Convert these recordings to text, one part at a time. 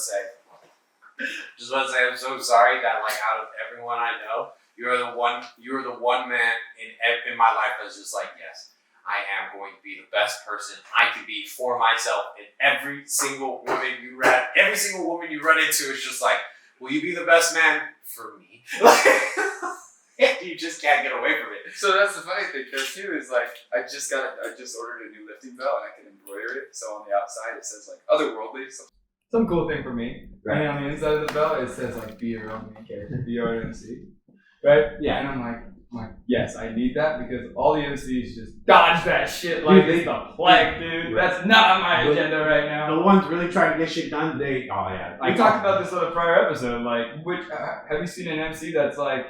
say I'm so sorry that like out of everyone I know, you're the one man in my life that's just like, yes, I am going to be the best person I can be for myself. And every single woman you run into is just like, will you be the best man for me? You just can't get away from it. So that's the funny thing there too, is like I just ordered a new lifting belt and I can embroider it. So on the outside it says like otherworldly. Some cool thing for me. Right. And on the inside of the belt it says like be your own main character, be your own MC. Right? Yeah. And I'm like, yes, I need that because all the MCs just dodge that shit like it's the plague, dude. That's not on my agenda right now. The ones really trying to get shit done, we talked about this on a prior episode. Like, have you seen an MC that's like,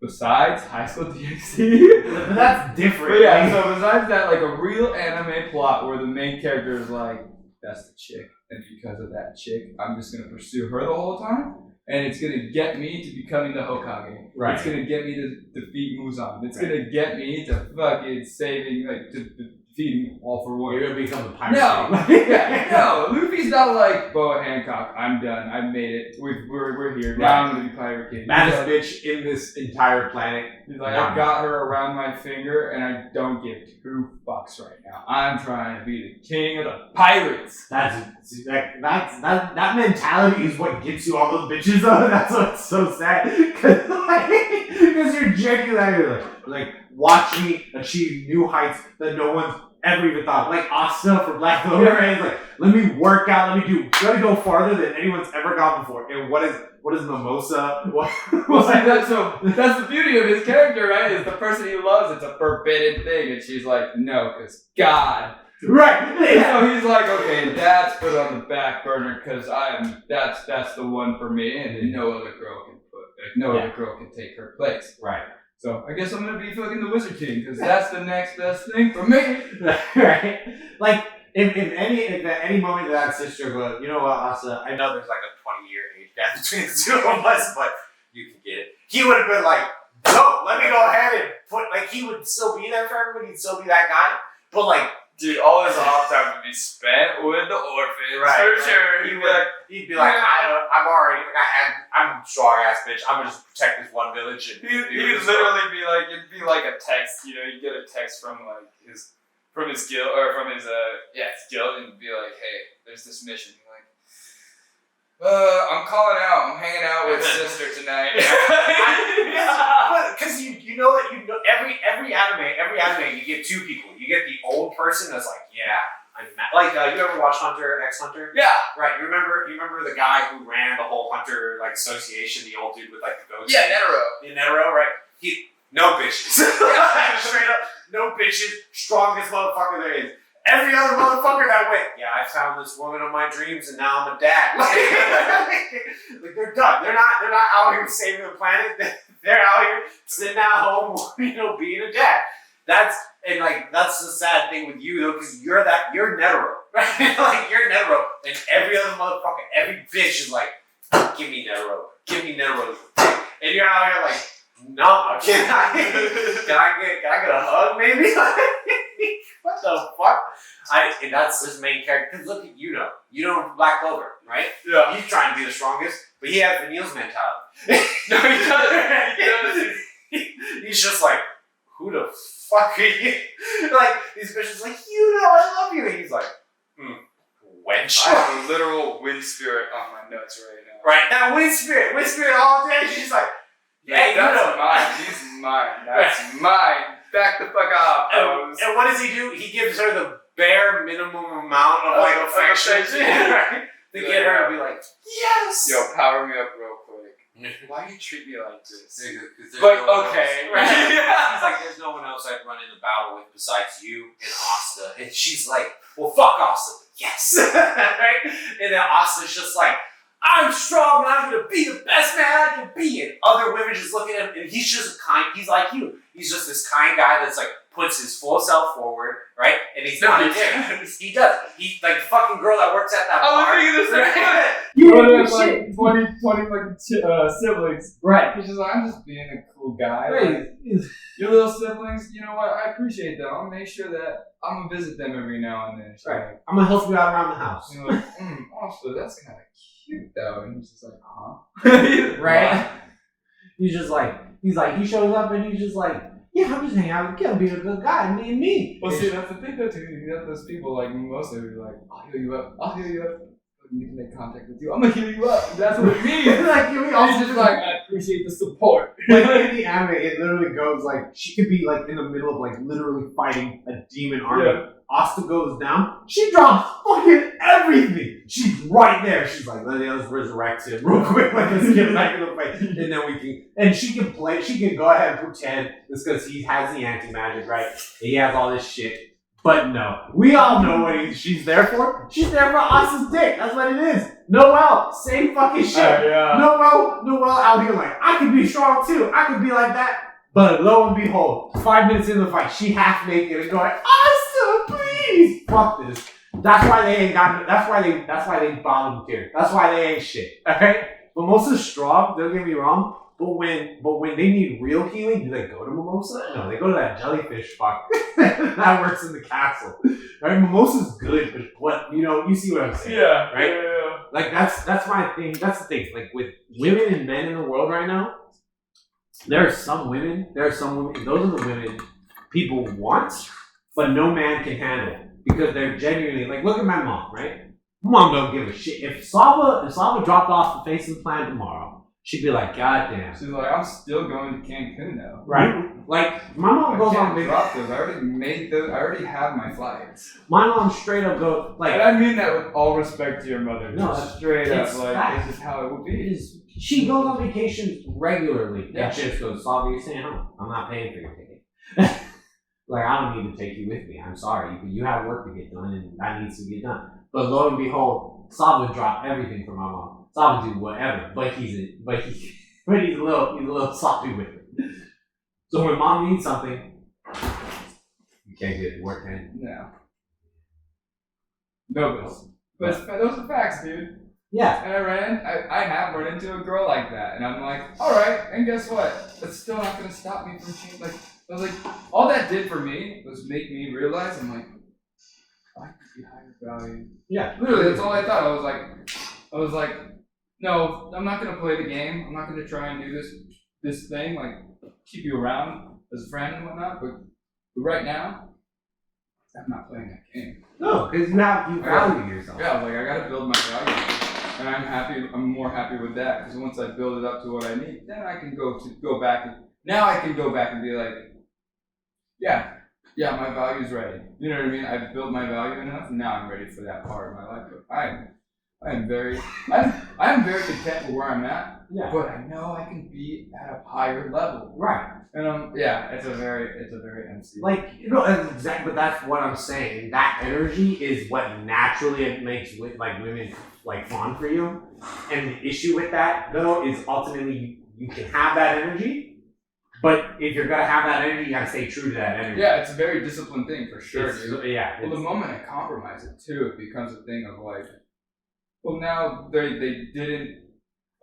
besides High School DxD? That's different. But yeah, so besides that, like a real anime plot where the main character is like, that's the chick, and because of that chick, I'm just gonna pursue her the whole time. And it's gonna get me to becoming the Hokage. Right. It's gonna get me to defeat Muzan. It's gonna get me to fucking saving, like, to defeating All for One. You're gonna become the pirate. No, Luffy's not like Boa Hancock. I'm done. I made it. We're here. Right. Now I'm gonna be Pirate King. Baddest bitch in this entire planet. He's like, I got her around my finger, and I don't give two fucks right now. I'm trying to be the king of the pirates. That mentality is what gets you all those bitches though. That's what's so sad. Because you're genuinely like watch me achieve new heights that no one's ever even thought. Like Asta for Black Clover, right? It's like, let me work out, let me go farther than anyone's ever gone before. And what is mimosa? Well, see, that's the beauty of his character, right? Is the person he loves, it's a forbidden thing, and she's like, no, because God. Right. Yeah. So he's like, okay, that's put on the back burner because that's the one for me, and no other girl can take her place. Right. So I guess I'm gonna be fucking the Wizard King because that's the next best thing for me. Right. Like if at any moment that sister goes, you know what, Asa, I know there's like a 20-year age gap between the two of us, but you can get it. He would have been like, no, let me go ahead and he would still be there for everybody, he'd still be that guy. But like, dude, all his off time would be spent with the orphans, right, for sure. He'd be like, I'm a strong ass bitch. I'm gonna just protect this one village. He'd literally be like, it'd be like a text. You get a text from like his guild or from his guild, and it'd be like, hey, there's this mission. You're like, I'm calling out. I'm hanging out with sister tonight. Because you know every anime you get two people. You get the old person that's like, yeah, I'm mad. Like you ever watch Hunter x Hunter? Yeah. Right. You remember the guy who ran the whole Hunter like association, the old dude with like the goatee. Yeah, Netero. Netero, right? No bitches. Straight up, no bitches. Strongest motherfucker there is. Every other motherfucker that went, yeah, I found this woman of my dreams and now I'm a dad. Like they're done. They're not out here saving the planet. They're out here sitting at home, being a dad. That's the sad thing with you though, because you're Netero. Right? Like you're Netero. And every other motherfucker, every bitch is like, give me Netero. Give me Netero. And you're out here like, no, can I get a hug maybe? What the fuck? And that's his main character. Because look at you know Black Clover, right? Yeah. He's trying to be the strongest, but he has Vanille's mentality. No, he doesn't. He's just like, who the fuck are you? Like these bitches like, I love you. And he's like, wench. I have a literal wind spirit on my nuts right now. Right now, wind spirit all day. She's like, yeah, that's mine. He's mine. That's mine. Back the fuck up. And what does he do? He gives her the bare minimum amount of affection to get her to be like, yes. Yo, power me up real quick. Why do you treat me like this? But okay. Right? He's like, there's no one else I'd run into battle with besides you and Asta. And she's like, well, fuck Asta. Yes. Right? And then Asta's just like, I'm strong and I'm gonna be the best man I can be. And other women just look at him and he's just he's like you. He's just this kind guy that's like puts his full self forward, right? And he's not a dick. He does. He like the fucking girl that works at that bar. I was thinking the same thing. You One know of like 20 fucking siblings. Right. He's just like, I'm just being a cool guy. Right. Like, your little siblings, you know what? I appreciate them. I'll make sure that I'm gonna visit them every now and then. She's Right. like, I'm gonna help you out around the house. you're like, also, that's kind of cute though. And he's just like, huh? Right? He shows up and he's just like, yeah, I'm just hanging out with you, being a good guy, me and me. Well, see, that's the thing though, too. You have those people like mostly who are like, I'll heal you up. I need to make contact with you. I'm gonna heal you up. That's what it means. Like, we also just like, I appreciate the support. Like in the anime, it literally goes like she could be like in the middle of like literally fighting a demon army. Yeah. Asta goes down. She drops fucking everything. She's right there. She's like, let's resurrect him real quick. Like, let's get back in the fight, and then we can. And she can play. She can go ahead and pretend it's because he has the anti magic, right? And he has all this shit. But no, we all know what she's there for. She's there for Asta's dick. That's what it is. Noelle, same fucking shit. Yeah. Noelle out here like, I could be strong too. I could be like that. But lo and behold, 5 minutes in the fight, she half naked and going, Asta, please, fuck this. That's why they ain't got. That's why they bottom tier. That's why they ain't shit. Okay. Mimosa's strong. Don't get me wrong. But when they need real healing, do they go to Mimosa? No, they go to that jellyfish fuck that works in the castle. Right? Mimosa's good, but what you see what I'm saying? Yeah. Right? Yeah. Like that's my thing. That's the thing. Like with women and men in the world right now, there are some women. Those are the women people want, but no man can handle because they're genuinely like. Look at my mom, right? Mom don't give a shit. If Saba dropped off the face of the planet tomorrow, she'd be like, God damn. She's like, I'm still going to Cancun now. Right. Like, my mom goes on vacation. Drop those. I already made those. I already have my flights. My mom straight up goes, like. And I mean that with all respect to your mother. No, just straight up. Like, fact. this is how it will be. She goes on vacations regularly. Yeah. And she just goes, Saba, you're staying home. I'm not paying for your ticket. Like, I don't need to take you with me. I'm sorry. You have work to get done, and that needs to get done. But lo and behold, Saba would drop everything for my mom. Saba would do whatever. But he's a little sloppy with it. So when mom needs something, you can't get it to work, man. No. No bills. But those are facts, dude. Yeah. And I have run into a girl like that, and I'm like, all right. And guess what? That's still not gonna stop me from changing. Like, I was like, all that did for me was make me realize I'm like, I could be higher value. Yeah. Literally, that's all I thought. I was like, no, I'm not gonna play the game. I'm not gonna try and do this thing, like keep you around as a friend and whatnot. But right now, I'm not playing that game. No, because you value yourself. Yeah, I was like, I gotta build my value. And I'm happy. I'm more happy with that because once I build it up to what I need, then I can go back and be like, yeah, my value's ready. You know what I mean? I've built my value enough, and now I'm ready for that part of my life. But I'm very content with where I'm at. Yeah. But I know I can be at a higher level. Right. And it's a very MC. Like, that's exactly. But that's what I'm saying. That energy is what naturally makes women like fond for you. And the issue with that though is ultimately you can have that energy, but if you're gonna have that energy, you gotta stay true to that energy. Yeah, it's a very disciplined thing for sure, dude. Yeah. Well, the moment I compromise it too, it becomes a thing of like, well, now they didn't.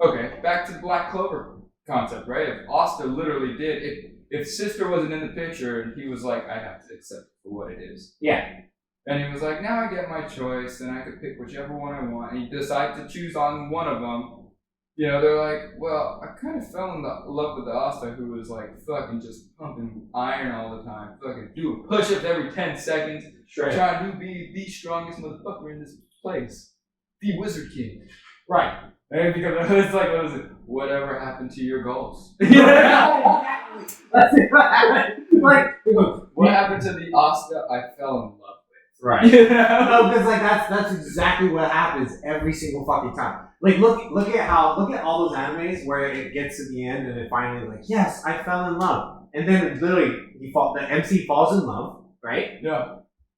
Okay, back to the Black Clover concept, right? If Asta literally did, if Sister wasn't in the picture and he was like, I have to accept it for what it is. Yeah. And he was like, now I get my choice, and I could pick whichever one I want. And he decides to choose on one of them. You know, they're like, well, I kind of fell in love with the Asta who was like fucking just pumping iron all the time, fucking doing push-ups every 10 seconds, trying to be the strongest motherfucker in this place, the Wizard King. Right. And it's like, what is it? Whatever happened to your goals? That's it. Like, what happened to the Asta I fell in love with? Right. You know? No, because like that's exactly what happens every single fucking time. Like look at all those animes where it gets to the end and it finally like, yes, I fell in love. And then literally the MC falls in love, right? Yeah.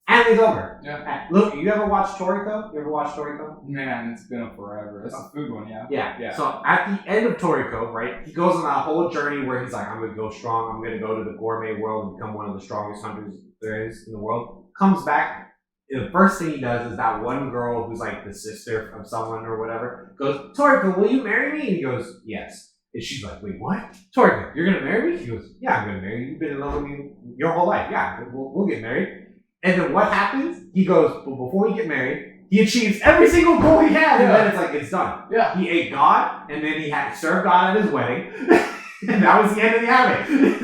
Anime's over. Yeah. Look, you ever watch Toriko? You ever watch Toriko? Man, it's been forever. That's a food one, yeah. Yeah. So at the end of Toriko, right, he goes on that whole journey where he's like, I'm going to go strong. I'm going to go to the gourmet world and become one of the strongest hunters there is in the world. Comes back. The first thing he does is that one girl who's like the sister of someone or whatever goes, Toriko, will you marry me? And he goes, yes. And she's like, wait, what? Toriko, you're going to marry me? He goes, yeah, I'm going to marry you. You've been in love with me your whole life. Yeah, we'll get married. And then what happens? He goes, well, before we get married, he achieves every single goal he had, and then it's like, it's done. Yeah. He ate God, and then he had served God at his wedding, and that was the end of the anime.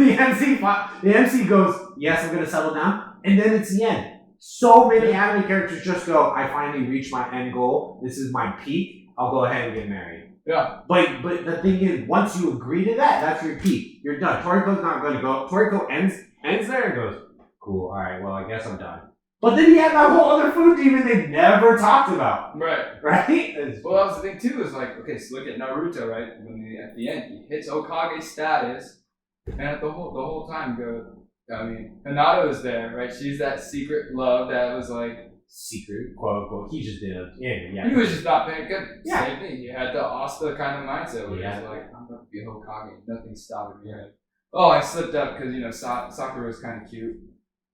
The MC goes, yes, I'm going to settle down, and then it's the end. So many anime characters just go, I finally reached my end goal. This is my peak. I'll go ahead and get married. Yeah. But the thing is, once you agree to that, that's your peak. You're done. Toriko's not going to go. Toriko ends there and goes, cool, alright, well, I guess I'm done. But then he had that whole other food demon they never talked about. Right. Right? Well, that was the thing, too, is like, okay, so look at Naruto, right? At the end, he hits Hokage status, and at the whole time, Hinata is there, right? She's that secret love that was like, secret, quote unquote. He just did it. Yeah. He was just not paying good. Yeah. Same thing. He had the Asta kind of mindset where Yeah. he's like, I'm going to be a Hokage. Nothing's stopping me. Oh, I slipped up because, Sakura was kind of cute.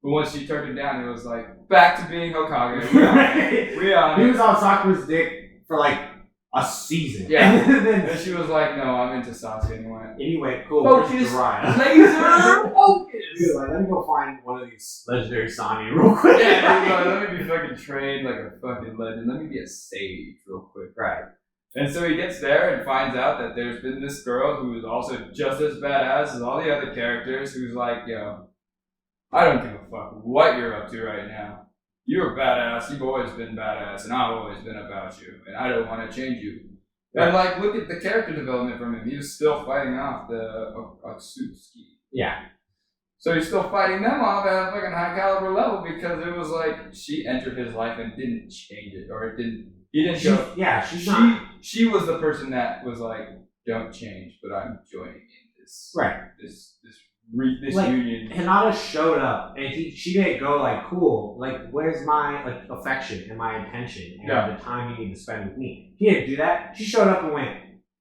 But once she turned it down, it was like, back to being Hokage. We on He it. was on Sakura's dick for like a season. Yeah. And then, And she was like, no, I'm into Sasuke anyway. anyway, cool. Focus. Where's Jiraiya? Laser focus. Dude, like, let me go find one of these legendary Sani real quick. Yeah, dude, like, let me be fucking trained like a fucking legend. Let me be a sage real quick. Right. And so he gets there and finds out that there's been this girl who is also just as badass as all the other characters who's like, yo, I don't give a fuck what you're up to right now. You're badass, you've always been badass, and I've always been about you, and I don't want to change you. And like, look at the character development from him. He was still fighting off the Otsutsuki. Yeah. So he's still fighting them off at a fucking high caliber level because it was like, she entered his life and didn't change it, or he didn't go. Yeah, she was the person that was like, don't change, but I'm joining in this. Right. This like, union. Hinata showed up and she didn't go like, cool, like where's my like affection and my attention and the time you need to spend with me. He didn't do that. She showed up and went,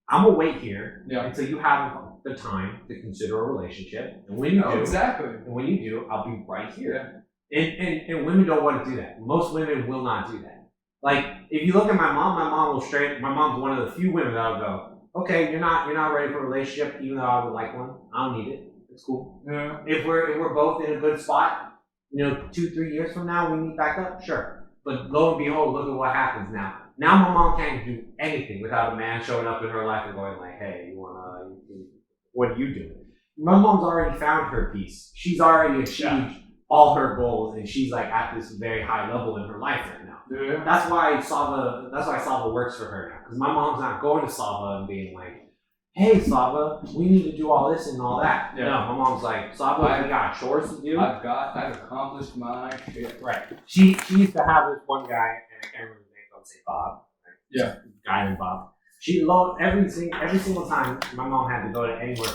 I'm gonna wait here until you have the time to consider a relationship. And when you do, exactly. And when you do, I'll be right here. And women don't want to do that. Most women will not do that. Like if you look at my mom's one of the few women that'll go, okay, you're not ready for a relationship, even though I would like one. I don't need it. It's cool. Yeah. If we're both in a good spot, 2-3 years from now we meet back up, sure. But lo and behold, look at what happens now. Now my mom can't do anything without a man showing up in her life and going like, hey, what are you doing? My mom's already found her peace. She's already achieved all her goals, and she's like at this very high level in her life right now. Yeah. That's why Sava works for her now. Because my mom's not going to Sava and being like, hey, Sava, we need to do all this and all that. Yeah. No, my mom's like, Sava, we got chores to do. I've accomplished my shit. Right. She used to have this one guy, and I can't remember his name, I'll say Bob. Right? Yeah. Guy named Bob. She loved every single time my mom had to go to anywhere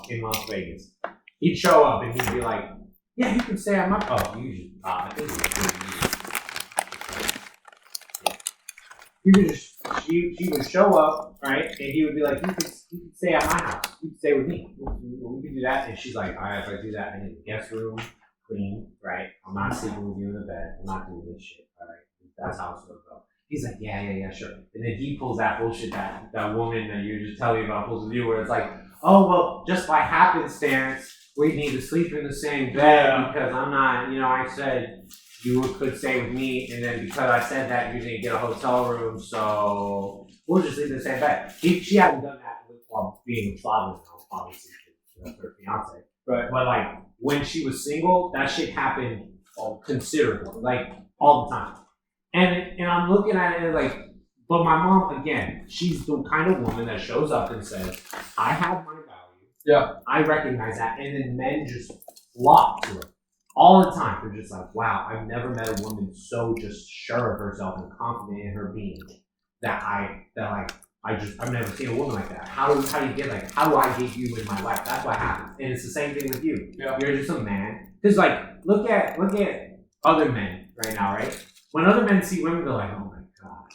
in Las Vegas. He'd show up and he'd be like, yeah, you can stay at my I think it was she would show up, right? And he would be like, you can stay at my house. You can stay with me. We can do that. And she's like, all right, if I do that, I need a guest room, clean, right? I'm not sleeping with you in the bed. I'm not doing this shit, all right? That's how it's going to go. He's like, yeah, sure. And then he pulls that bullshit, that woman that you were just telling me about pulls with you, where it's like, oh, well, just by happenstance, we need to sleep in the same bed because I'm not, I said you could stay with me, and then because I said that, you didn't get a hotel room, so we'll just sleep in the same bed. She hadn't done that while being with Flavia, obviously, that's her fiance. Right. But like when she was single, that shit happened considerably, like all the time. And I'm looking at it like, but my mom, again, she's the kind of woman that shows up and says, I have my value. Yeah. I recognize that. And then men just flock to her all the time. They're just like, wow, I've never met a woman so just sure of herself and confident in her being I've never seen a woman like that. How do you get like, how do I get you in my life? That's what happens. And it's the same thing with you. Yeah. You're just a man. Because like, look at other men, right now, right? When other men see women, they're like, oh my god,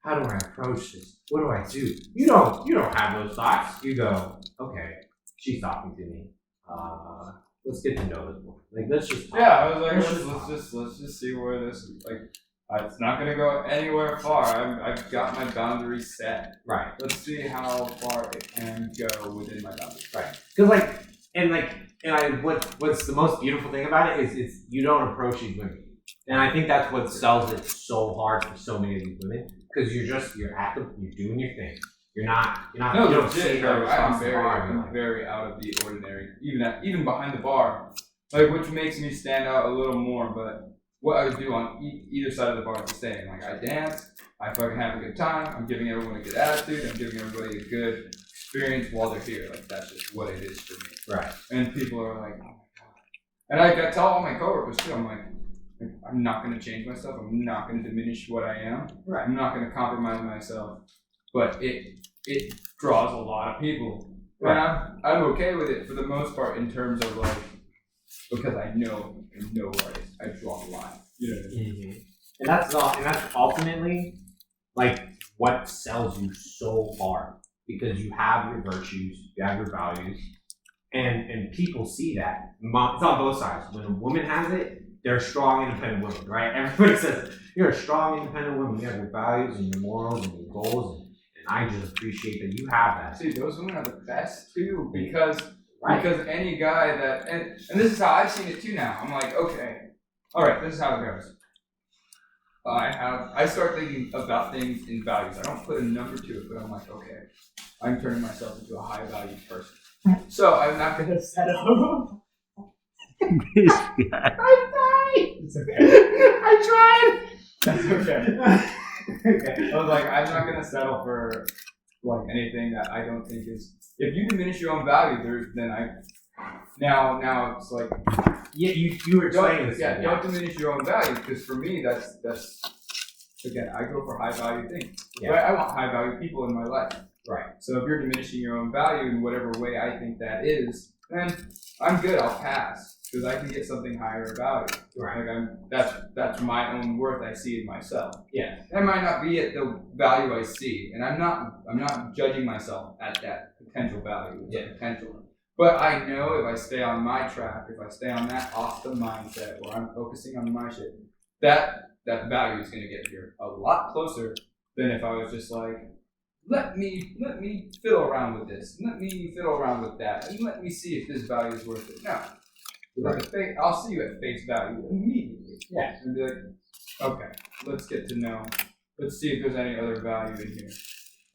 how do I approach this? What do I do? You don't have those thoughts. You go, okay, she's talking to me. Let's get to know this woman. Like, let's just talk. Yeah, I was like, let's just see where this is. Like, it's not gonna go anywhere far. I've got my boundaries set. Right. Let's see how far it can go within my boundaries. Right. Because what's the most beautiful thing about it is you don't approach these women, and I think that's what sells it so hard for so many of these women, because you're doing your thing. You're not. No, you don't legit, see her I'm response very out of the ordinary. Even behind the bar, like, which makes me stand out a little more. But what I would do on either side of the bar is the same. Like, I dance, I fucking have a good time. I'm giving everyone a good attitude. I'm giving everybody a good experience while they're here. Like, that's just what it is for me. Right. And people are like, oh my god. And I tell all my coworkers too. I'm like, I'm not going to change myself. I'm not going to diminish what I am. Right. I'm not going to compromise myself. But it draws a lot of people. Right. And I'm okay with it for the most part in terms of, like, because I know where I draw the line. You know what I mean? Mm-hmm. And that's ultimately like what sells you so hard, because you have your virtues, you have your values, and people see that. It's on both sides. When a woman has it, they're a strong, independent woman, right? Everybody says you're a strong, independent woman. You have your values and your morals and your goals, and I just appreciate that you have that. See, those women are the best too, because any guy that and this is how I've seen it too now. I'm like, okay, all right, this is how it goes. I start thinking about things in values. I don't put a number to it, but I'm like, okay, I'm turning myself into a high value person. So I'm not gonna settle. This guy. I'm sorry. It's okay. I tried. That's okay. Okay. I was like, I'm not gonna settle for like anything that I don't think is. If you diminish your own value, then now it's like, Yeah, you were saying this. Yeah, don't diminish your own value, because for me that's again, I go for high value things. Yeah. Right? I want high value people in my life. Right. So if you're diminishing your own value in whatever way I think that is, then I'm good. I'll pass, because I can get something higher value. Right. Like that's my own worth. I see in myself. Yeah. That might not be at the value I see, and I'm not judging myself at that potential value. It's a potential. But I know if I stay on my track, if I stay on that awesome mindset where I'm focusing on my shit, that value is going to get here a lot closer than if I was just like, let me fiddle around with this, let me fiddle around with that, and let me see if this value is worth it. No. Right. I'll see you at face value immediately. Yeah. And be like, okay, let's get to know. Let's see if there's any other value in here.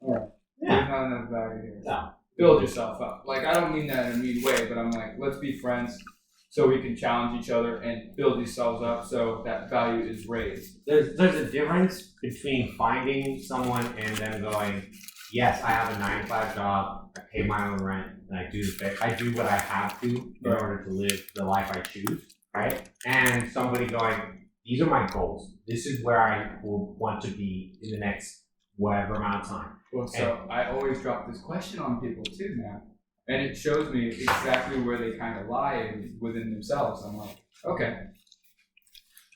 All right. Yeah. There's not enough value here. No. Build yourself up. Like, I don't mean that in a mean way, but I'm like, let's be friends so we can challenge each other and build yourselves up so that value is raised. There's a difference between finding someone and them going, yes, I have a 9-to-5 job, I pay my own rent, and I do what I have to in order to live the life I choose, right? And somebody going, these are my goals. This is where I will want to be in the next whatever amount of time. Well, so I always drop this question on people too now, and it shows me exactly where they kind of lie within themselves. I'm like, okay.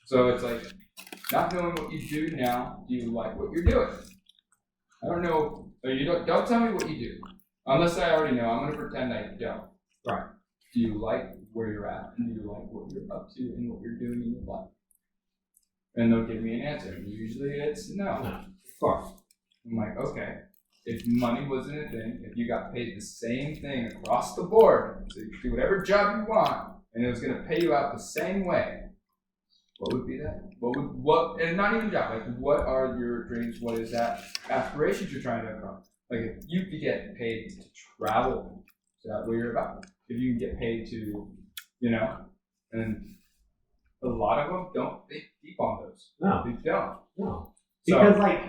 So it's like, not knowing what you do now, do you like what you're doing? I don't know. Don't tell me what you do. Unless I already know, I'm going to pretend I don't. Right. Do you like where you're at? And do you like what you're up to and what you're doing in your life? And they'll give me an answer. And usually it's no. Of course. I'm like, okay. If money wasn't a thing, if you got paid the same thing across the board, so you could do whatever job you want, and it was going to pay you out the same way, what would be that? And not even job, like, what are your dreams? What is that aspirations you're trying to accomplish? Like, if you could get paid to travel, is that what you're about? If you can get paid to, and a lot of them don't think deep on those. No. They don't. No. So,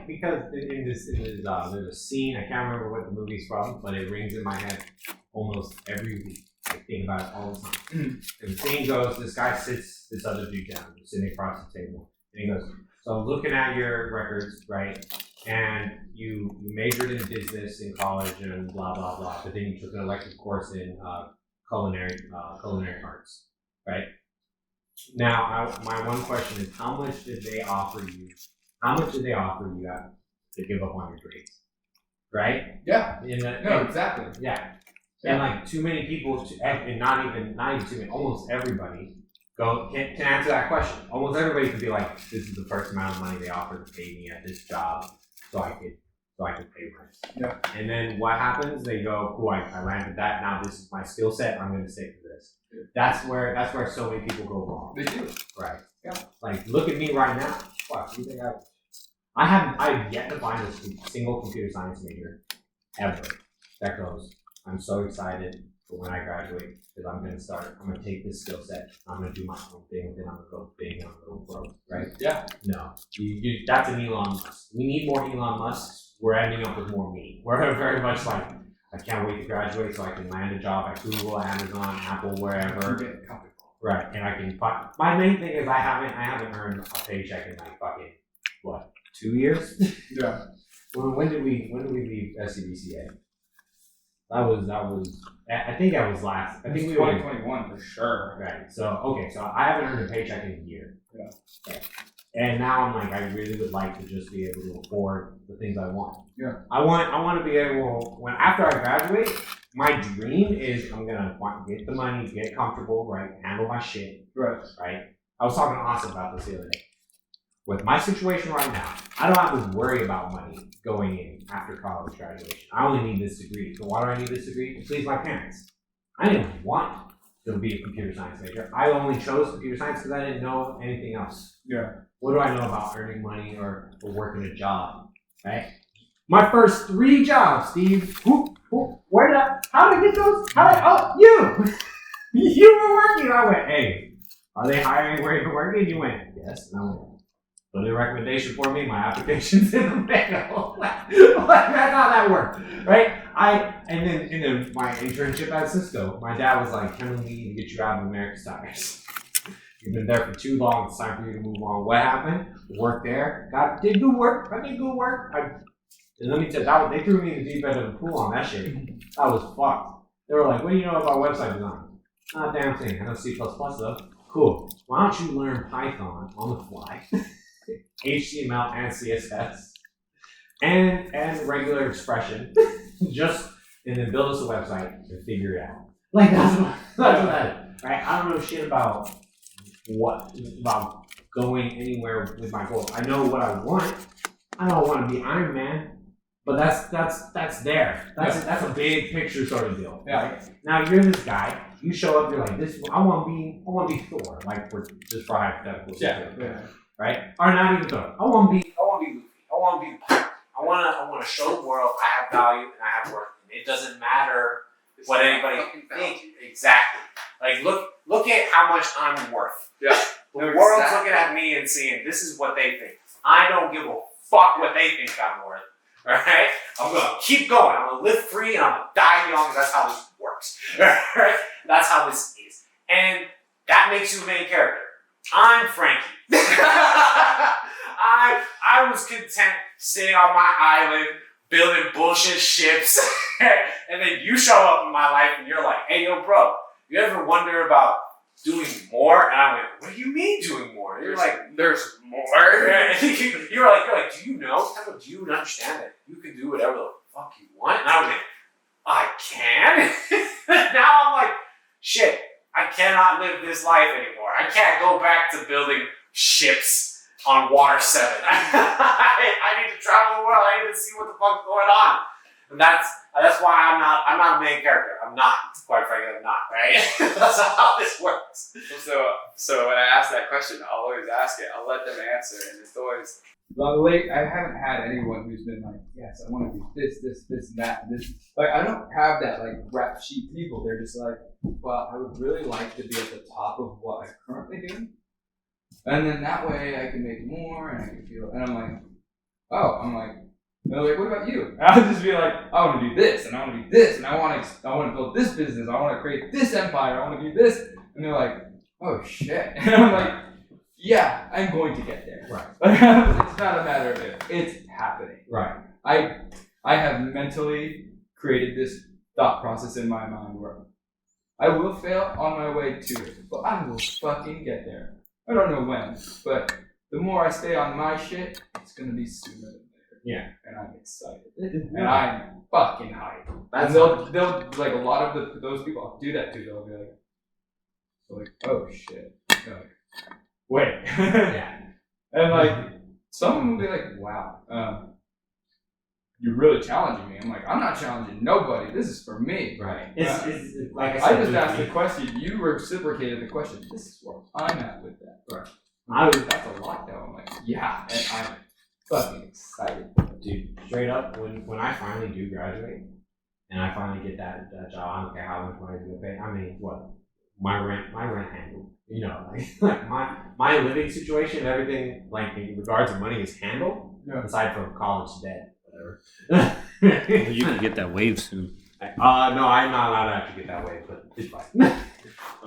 Because there's a scene, I can't remember what the movie's from, but it rings in my head almost every week. I think about it all the time. Mm-hmm. And the scene goes, this guy sits this other dude down, sitting across the table, and he goes, so looking at your records, right, and you majored in business in college and blah, blah, blah, but then you took an elective course in culinary arts, right? Now, my one question is, how much did they offer you? How much did they offer you to give up on your grades? Right? Yeah. No, exactly. Yeah. And like too many people, and not even too many, almost everybody can answer that question. Almost everybody could be like, this is the first amount of money they offered to pay me at this job, so I could pay rent. Yeah. And then what happens? They go, "Oh, I landed that. Now this is my skill set. I'm going to stick to this." Yeah. That's where so many people go wrong. They do. Right. Yeah. Like, look at me right now. Fuck, you think I've yet to find a single computer science major ever that goes, I'm so excited for when I graduate because I'm going to take this skill set, I'm going to do my own thing, and then I'm going to go big, I'm going to go broke, right? Yeah. No. That's an Elon Musk. We need more Elon Musks. We're ending up with more me. We're very much like, I can't wait to graduate so I can land a job at Google, Amazon, Apple, wherever. Right. And I can find, my main thing is I haven't earned a paycheck in like fucking, what, 2 years? Yeah. When did we leave SCBCA? I think that was last. I think we 2021 for sure. Right. So I haven't earned a paycheck in a year. Yeah. Right. And now I'm like, I really would like to just be able to afford the things I want. Yeah. I want to be able, after I graduate, my dream is I'm gonna get the money, get comfortable, right, handle my shit. Right. Right. I was talking to Austin about this the other day. With my situation right now, I don't have to worry about money going in after college graduation. I only need this degree. So why do I need this degree? To please my parents. I didn't want to be a computer science major. I only chose computer science because I didn't know anything else. Yeah. What do I know about earning money or working a job, right? My first 3 jobs, Steve. How did I get those? You! You were working. I went, hey, are they hiring where you're working? You went, yes. And I went, put in a recommendation for me, my application's in the mail. That's how that worked, right? And then my internship at Cisco, my dad was like, Kevin, we need to get you out of America's Tires. You've been there for too long, it's time for you to move on. What happened? Worked there, did good work, and let me tell you, they threw me in the deep end of the pool on that shit. That was fucked. They were like, what do you know about website design? Not a damn thing, I know C++ though. Cool, why don't you learn Python on the fly? HTML and CSS and regular expression, and then build us a website and figure it out. Like that's what that is, right? I don't know shit about going anywhere with my goals. I know what I want. I don't want to be Iron Man, but that's there. That's a big picture sort of deal. Yeah. Right? Now you're this guy. You show up. You're like this. I want to be Thor. Like for hypothetical. Yeah. Right? Or not even Thor. I want to be Luffy. I want to be the pirate. I want to show the world I have value and I have worth. And it doesn't matter what anybody thinks. Exactly. Like look at how much I'm worth. Yeah. The world's looking at me and seeing this is what they think. I don't give a fuck what they think I'm worth. Alright? I'm gonna keep going. I'm gonna live free and I'm gonna die young. That's how this works. Alright? That's how this is. And that makes you a main character. I'm Frankie. I was content sitting on my island building bullshit ships, and then you show up in my life and you're like, hey yo bro, you ever wonder about doing more? And I went, what do you mean doing more? And you're like, there's more. You're like, do you know? Do you understand that you can do whatever the fuck you want? And I went, I can? Now I'm like, shit, I cannot live this life anymore. I can't go back to building ships on Water 7. I need to travel the world. I need to see what the fuck's going on. And that's why I'm not a main character. I'm not. Quite frankly, I'm not, right? That's how this works. So when I ask that question, I'll always ask it. I'll let them answer, and it's always. Well, I haven't had anyone who's been like, yes, I want to do this, and that, and this. Like, I don't have that like rap sheet people. They're just like, well, I would really like to be at the top of what I'm currently doing, and then that way I can make more, and I can feel. And I'm like, and they're like, what about you? And I'll just be like, I want to do this, and I want to do this, and I want to build this business, I want to create this empire, I want to do this, and they're like, oh shit, and I'm like, yeah, I'm going to get there. Right. It's not a matter of if, it's happening. Right. I have mentally created this thought process in my mind where I will fail on my way to it, but I will fucking get there. I don't know when, but the more I stay on my shit, it's gonna be sooner than later. Yeah. And I'm excited. And I'm fucking hyped. That's And they'll like a lot of those people I'll do that to, they'll be like, oh shit. They're like, wait. Yeah. And like, someone will be like, wow, you're really challenging me. I'm like, I'm not challenging nobody. This is for me. Right. It's like I said, I just asked the question. You reciprocated the question. This is where I'm at with that. Right. That's a lot though. I'm like, yeah, and I'm fucking excited. Dude, straight up, when I finally do graduate and I finally get that job, I don't care how much money it's gonna pay. I mean, what? My rent handled. You know, like my living situation, everything like in regards to money is handled. Yeah. Aside from college debt, whatever. Well, you can get that wave soon. No, I'm not allowed to actually get that way, but it's fine.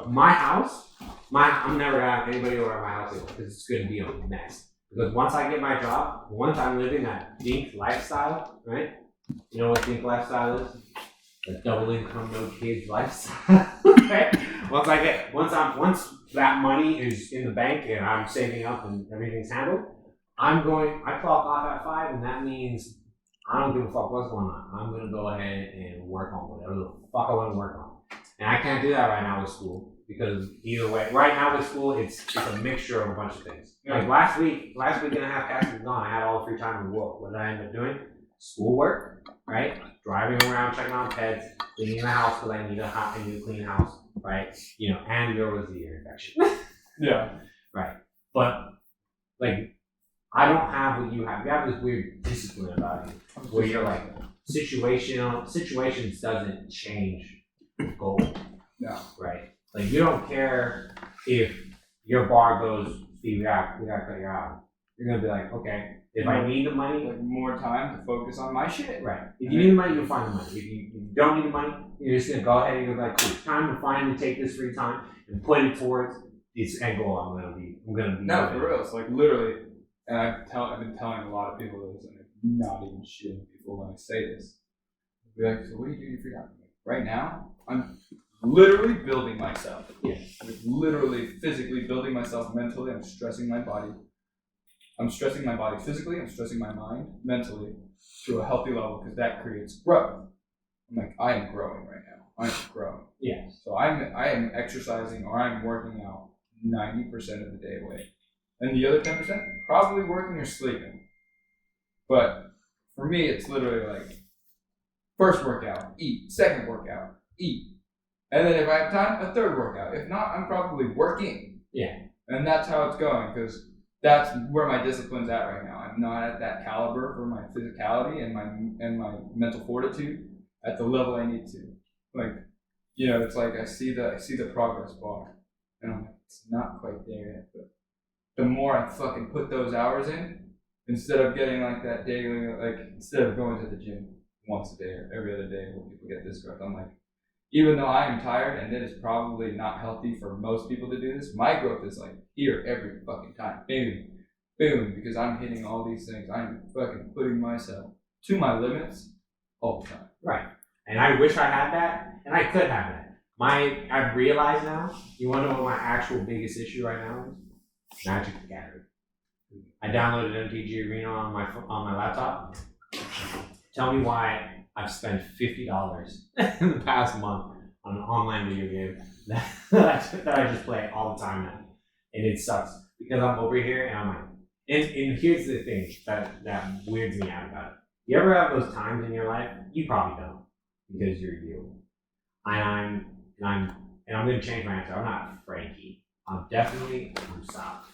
My house, I'm never gonna have anybody over at my house because it's gonna be a mess. Because once I get my job, once I'm living that dink lifestyle, right? You know what dink lifestyle is? The double income, no kids lifestyle. Right? Once that money is in the bank and I'm saving up and everything's handled, I clock off at 5, and that means I don't give a fuck what's going on. I'm gonna go ahead and work on whatever the fuck I want to work on. And I can't do that right now with school because either way, right now with school, it's a mixture of a bunch of things. Like last week and a half, Cassie was gone. I had all the free time in the world. What did I end up doing? Schoolwork, right? Driving around, checking on pets, cleaning the house because I need a clean house, right? You know, and there was the ear infection. Yeah. Right. But like, I don't have what you have. You have this weird discipline about you where you're like, situations doesn't change the goal. No. Right? Like, you don't care if your bar goes, Steve, we gotta cut your out. You're gonna be like, okay, if I need the money, like more time to focus on my shit. right. If you need the money, you'll find the money. If you don't need the money, you're just gonna go ahead and you're like, cool, time to finally take this free time and put it towards this end goal I'm gonna be. No, for real. It's like literally, and I've been telling a lot of people this, and I'm not even shitting people when I say this. They'll be like, so what do you do in your free time? Right now, I'm literally building myself. Yeah. I'm literally, physically building myself mentally. I'm stressing my body. I'm stressing my body physically. I'm stressing my mind mentally to a healthy level because that creates growth. I'm like, I am growing right now. I'm growing. Yeah. So I am exercising or I'm working out 90% of the day away. And the other 10%, probably working or sleeping. But for me, it's literally like, first workout, eat. Second workout, eat. And then if I have time, a third workout. If not, I'm probably working. Yeah. And that's how it's going because that's where my discipline's at right now. I'm not at that caliber for my physicality and my mental fortitude at the level I need to. Like, you know, it's like I see the progress bar, and I'm like, it's not quite there yet. But the more I fucking put those hours in, instead of getting like that daily, like instead of going to the gym once a day or every other day where people get this growth, I'm like, even though I am tired and it is probably not healthy for most people to do this, my growth is like here every fucking time. Boom, boom, because I'm hitting all these things. I'm fucking putting myself to my limits all the time. Right. And I wish I had that, and I could have that. I've realized now, you want to know what my actual biggest issue right now is? Magic the Gathering. I downloaded MTG Arena on my laptop. Tell me why I've spent $50 in the past month on an online video game that I just play all the time now. And it sucks because I'm over here and I'm like, and here's the thing that weirds me out about it. You ever have those times in your life? You probably don't because you're you. I'm gonna change my answer. I'm not Frankie. I'm definitely Musab.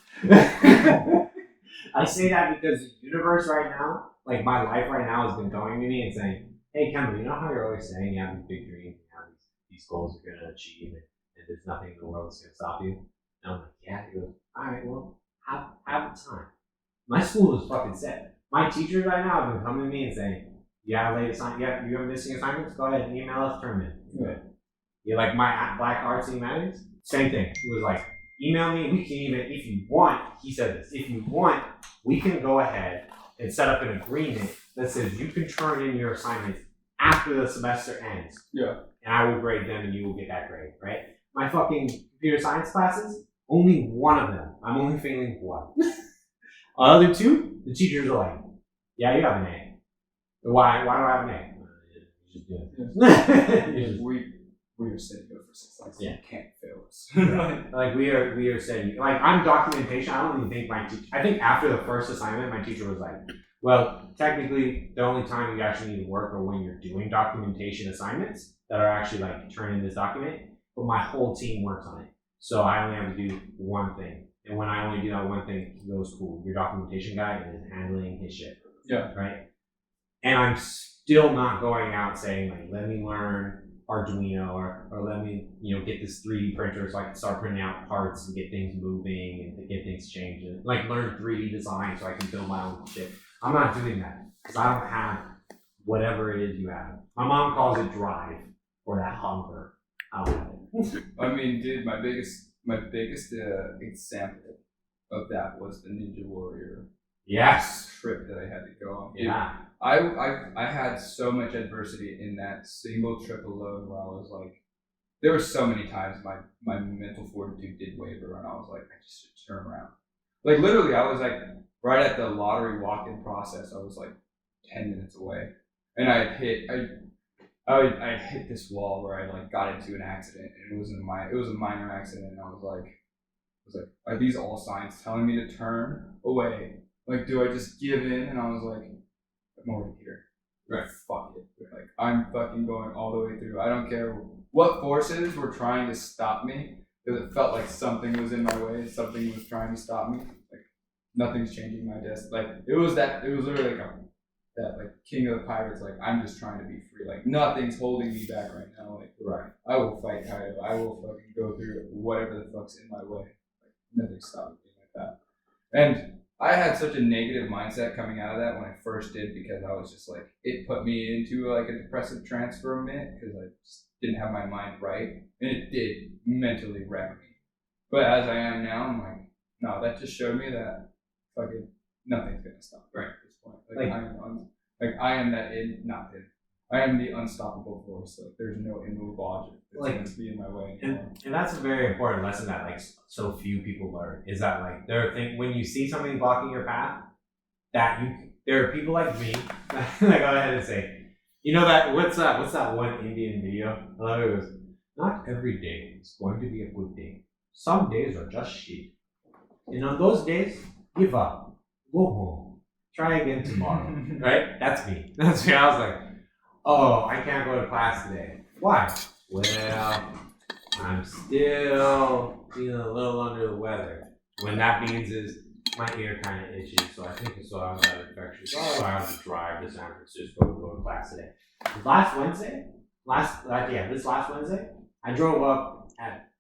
I say that because the universe right now, like my life right now, has been going to me and saying, hey, Kendall, you know how you're always saying you have these big dreams, you have these goals you're going to achieve, and there's nothing in the world that's going to stop you? And I'm like, yeah. He goes, all right, well, have the time. My school is fucking set. My teachers right now have been coming to me and saying, yeah, you're missing assignments? Go ahead and email us, turn them in. Good. You like my Black Arts and Humanities? Same thing. It was like, email me, we can even, if you want, he said this, if you want, we can go ahead and set up an agreement that says you can turn in your assignments after the semester ends. Yeah. And I will grade them and you will get that grade, right? My fucking computer science classes, only one of them. I'm only failing one. Other two, the teachers are like, yeah, you have an A. Why do I have an A? You just do it. We are setting up for success. Yeah. You can't fail us. Like we are saying, like I'm documentation. I don't even think my teacher. I think after the first assignment, my teacher was like, "Well, technically, the only time you actually need to work are when you're doing documentation assignments that are actually like turning this document. But my whole team works on it, so I only have to do one thing. And when I only do that one thing, he goes, cool. Your documentation guy is handling his shit. Yeah. Right. And I'm still not going out saying like, let me learn Arduino or let me, get this 3D printer so I can start printing out parts and get things moving and get things changing. Like learn 3D design so I can build my own shit. I'm not doing that because I don't have whatever it is you have. My mom calls it drive or that hunger. I don't have it. I mean, dude, my biggest example of that was the Ninja Warrior Yes. trip that I had to go on. Dude, Yeah. I had so much adversity in that single trip alone where I was like, there were so many times my mental fortitude did waver and I was like, I just should turn around. Like literally, I was like right at the lottery walk-in process. I was like 10 minutes away, and I hit this wall where I like got into an accident, and it was a minor accident. And I was like, are these all signs telling me to turn away? Like, do I just give in? And I was like, I'm already here. Right, fuck it. Like, I'm fucking going all the way through. I don't care what forces were trying to stop me, because it felt like something was in my way. Something was trying to stop me. Like, nothing's changing my destiny. Like, it was literally like that like King of the Pirates. Like, I'm just trying to be free. Like, nothing's holding me back right now. Like, Right. I will fight Kaido. I will fucking go through whatever the fuck's in my way. Like, nothing's stopping me like that. And I had such a negative mindset coming out of that when I first did, because I was just like, it put me into like a depressive trance for a minute because I just didn't have my mind right, and it did mentally wreck me. But as I am now, I'm like, no, that just showed me that fucking nothing's gonna stop me at this point. I am the unstoppable force. Like, there's no immovable object that's going to be in my way anymore. And that's a very important lesson that like so few people learn, is that like when you see something blocking your path, there are people like me that go ahead and say, what's that one Indian video? I love it. It was, not every day is going to be a good day. Some days are just shit. And on those days, give up, go home, try again tomorrow. Right? That's me. I was like, oh, I can't go to class today. Why? Well, I'm still feeling a little under the weather. When that means is my ear kind of itches, so I think it's so I got an infection. So I have to drive to San Francisco to go to class today. This last Wednesday, I drove up at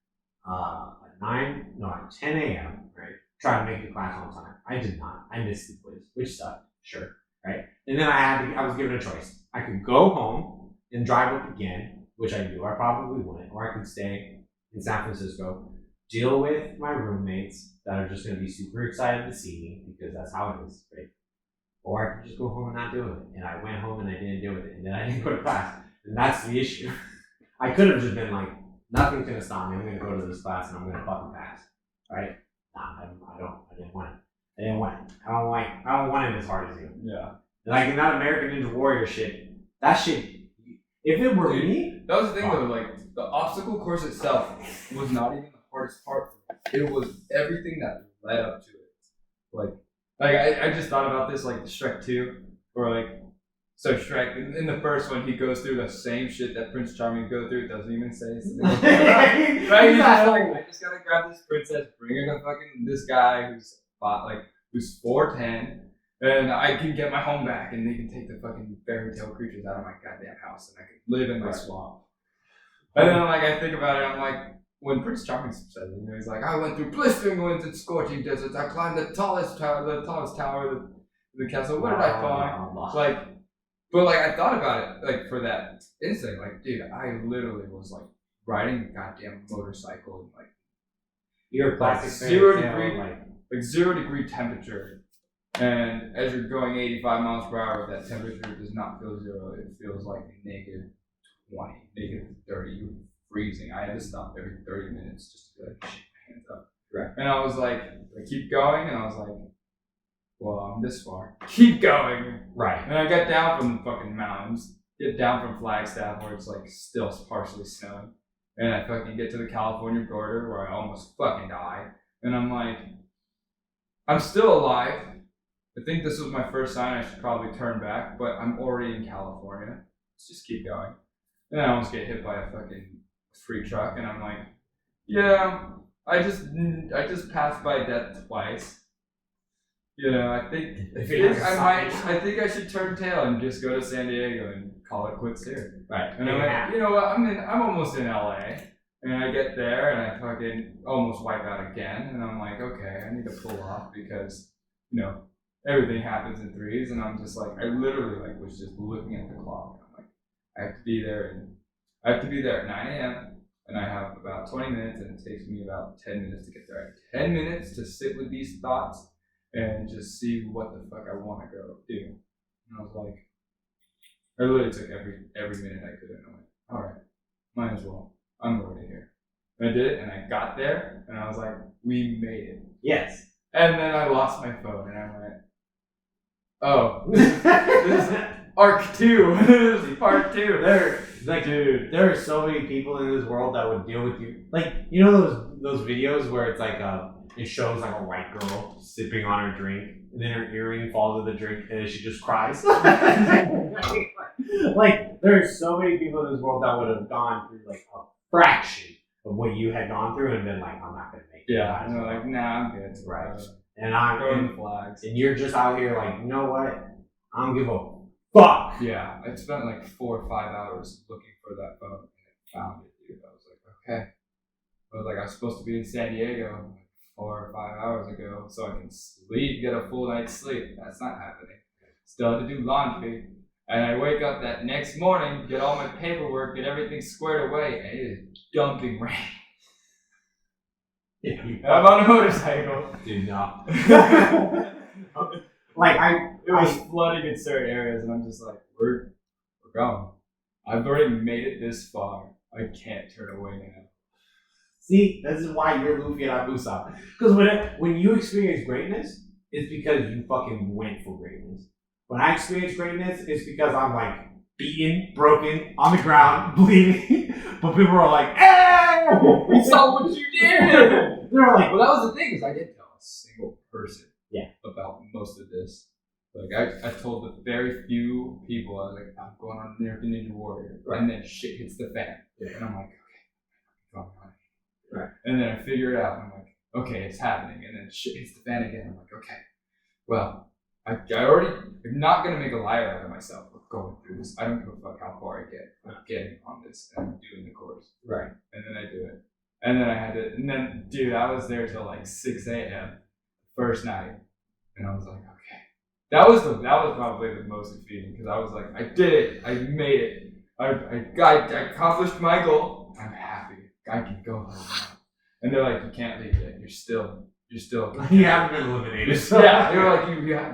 10 a.m. Right, trying to make the class on time. I did not. I missed the quiz, which sucked. Sure, right. And then I was given a choice. I could go home and drive up again, which I knew I probably wouldn't, or I could stay in San Francisco, deal with my roommates that are just going to be super excited to see me because that's how it is, right? Or I could just go home and not do it. And I went home and I didn't do it, and then I didn't go to class. And that's the issue. I could have just been like, nothing's going to stop me. I'm going to go to this class and I'm going to fucking pass, right? Nah, I didn't want it. I don't want it as hard as you. Yeah. Like in that American Ninja Warrior shit, that shit, if it were me. That was the thing though, like, the obstacle course itself was not even the hardest part. It was everything that led up to it. Like I just thought about this, like, the Shrek 2, where like, so Shrek, in the first one, he goes through the same shit that Prince Charming go through, doesn't even say. Right? He's just like, I just gotta grab this princess, bring her to fucking this guy who's 4'10", and I can get my home back, and they can take the fucking fairy tale creatures out of my goddamn house, and I can live in my swamp. And then, like, I think about it, I'm like, when Prince Charming says it, he's like, I went through blistering winds and scorching deserts, I climbed the tallest tower of the castle, what did I find? But I thought about it, like, for that instant, like, dude, I literally was, like, riding a goddamn motorcycle in, like, You're a classic 0 degree temperature And as you're going 85 miles per hour, that temperature does not feel 0. It feels like negative 20, negative 30. You're freezing. I had to stop every 30 minutes just to like shake my hands up. Right. And I was like, I keep going, and I was like, well, I'm this far. Keep going. Right. And I got down from the fucking mountains, get down from Flagstaff where it's like still partially snowing. And I fucking get to the California border where I almost fucking die. And I'm like, I'm still alive. I think this was my first sign I should probably turn back, but I'm already in California. Let's just keep going. And I almost get hit by a fucking free truck, and I'm like, yeah, I just passed by death twice. You know, I think I should turn tail and just go to San Diego and call it quits here. Right. And I'm like, you know what? I'm almost in LA, and I get there and I fucking almost wipe out again, and I'm like, okay, I need to pull off because, you know, everything happens in threes, and I'm just like, I literally like was just looking at the clock. I'm like, I have to be there at 9 a.m. and I have about 20 minutes, and it takes me about 10 minutes to get there. I have 10 minutes to sit with these thoughts and just see what the fuck I want to go do. And I was like, I literally took every minute I could, and I went, all right, might as well. I'm already here. And I did it, and I got there, and I was like, we made it. Yes. And then I lost my phone, and I went, oh, this is Arc 2. This is Part 2. Dude, there are so many people in this world that would deal with you. Like, you know those videos where it's like it shows like a white girl sipping on her drink, and then her earring falls in the drink, and then she just cries. Like, there are so many people in this world that would have gone through like a fraction of what you had gone through, and been like, I'm not gonna make it. Yeah, and they're like, nah, I'm good. Right. And I'm throwing the flags. And you're just out here like, you know what? I don't give a fuck. Yeah, I spent like 4 or 5 hours looking for that phone, and I found it, dude. I was like, okay. I was supposed to be in San Diego 4 or 5 hours ago, so I can sleep, get a full night's sleep. That's not happening. Still had to do laundry. And I wake up that next morning, get all my paperwork, get everything squared away, and it is dumping rain. Yeah, I'm on a motorcycle. Dude, no. Like, it was flooding in certain areas, and I'm just like, we're going. I've already made it this far. I can't turn away now. See, this is why you're Luffy and I'm Usopp. Because when you experience greatness, it's because you fucking went for greatness. When I experience greatness, it's because I'm like beaten, broken, on the ground, bleeding. But people are like, hey! We saw what you did! They're like, well, that was the thing, is I didn't tell a single person about most of this. Like, I told the very few people, I was like, I'm going on American Ninja Warrior. Right. And then shit hits the fan. Yeah. And I'm like, okay, going on. Right. And then I figure it out, and I'm like, okay, it's happening. And then shit hits the fan again. I'm like, okay, well, I'm not going to make a liar out of myself with going through this. I don't give a fuck how far I get. I'm getting on this, and I'm doing the course. Right. And then I do it. And then dude, I was there till like 6 a.m. first night. And I was like, okay. That was probably the most defeating, because I was like, I did it. I made it. I accomplished my goal. I'm happy. I can go home now. And they're like, you can't leave yet. You're still. You haven't been eliminated. Yeah, they were like,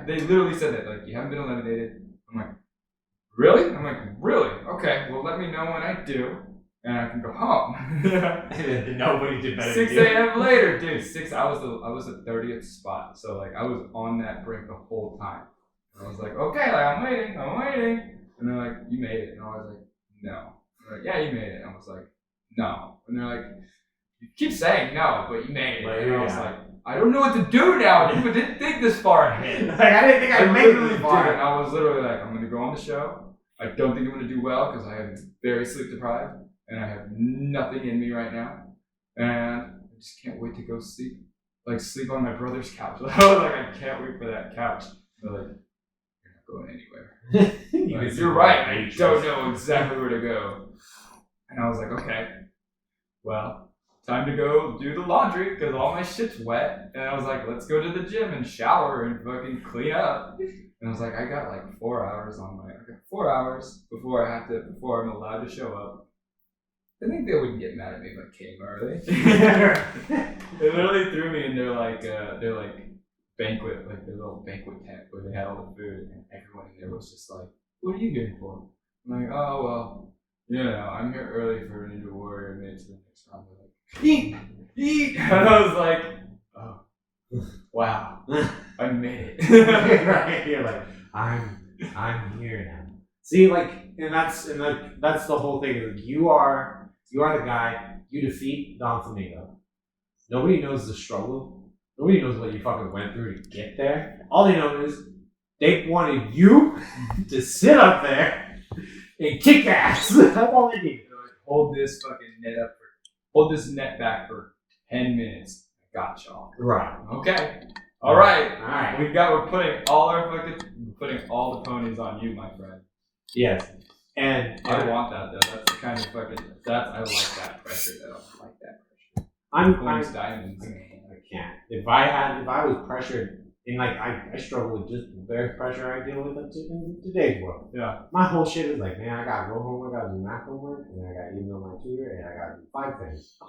they literally said that, like, you haven't been eliminated. I'm like, really? I'm like, really? Okay, well, let me know when I do, and I can go home. And nobody did better. 6 a.m. later, dude. I was the 30th spot, so like I was on that brink the whole time. And I was like, okay, like I'm waiting, and they're like, you made it, and I was like, no. They're like, yeah, you made it. And I was like, no. And they're like, you keep saying no, but you made it. And I was like, I don't know what to do now. People didn't think this far ahead. Like, I didn't think I'd make it this far. And I was literally like, I'm going to go on the show. I don't think I'm going to do well because I am very sleep deprived and I have nothing in me right now. And I just can't wait to go sleep. Like, sleep on my brother's couch. I was like, I can't wait for that couch. They're like, you're not going anywhere. Like, you're right. I don't know exactly where to go. And I was like, okay, well, time to go do the laundry because all my shit's wet. And I was like, let's go to the gym and shower and fucking clean up. And I was like, I got like 4 hours I got 4 hours before I'm allowed to show up. I think they wouldn't get mad at me if I came early. They literally threw me and they're like, banquet, like the little banquet tent where they had all the food, and everyone in there was just like, "What are you here for?" I'm like, "Oh well, I'm here early for Ninja Warrior, made it to the next round." They're like, "Eat, eat," and I was like, "Oh, wow, I made it." Right? You're like, I'm here now. See, like, and that's the whole thing. Is you are the guy. You defeat Don Flamingo. Nobody knows the struggle. Nobody knows what you fucking went through to get there. All they know is they wanted you to sit up there and kick ass. That's all they need. Hold this hold this net back for 10 minutes. Got y'all. Right. Okay. All right. All right. We're putting all the ponies on you, my friend. Yes. And I want that though. That's the kind of I like that pressure though. I like that pressure. I'm diamonds. I can't. If I was pressured, and like I struggle with just the very pressure I deal with in today's world. Yeah. My whole shit is like, man, I gotta go home, I gotta do math homework, and I gotta email my tutor, and I gotta do 5 things.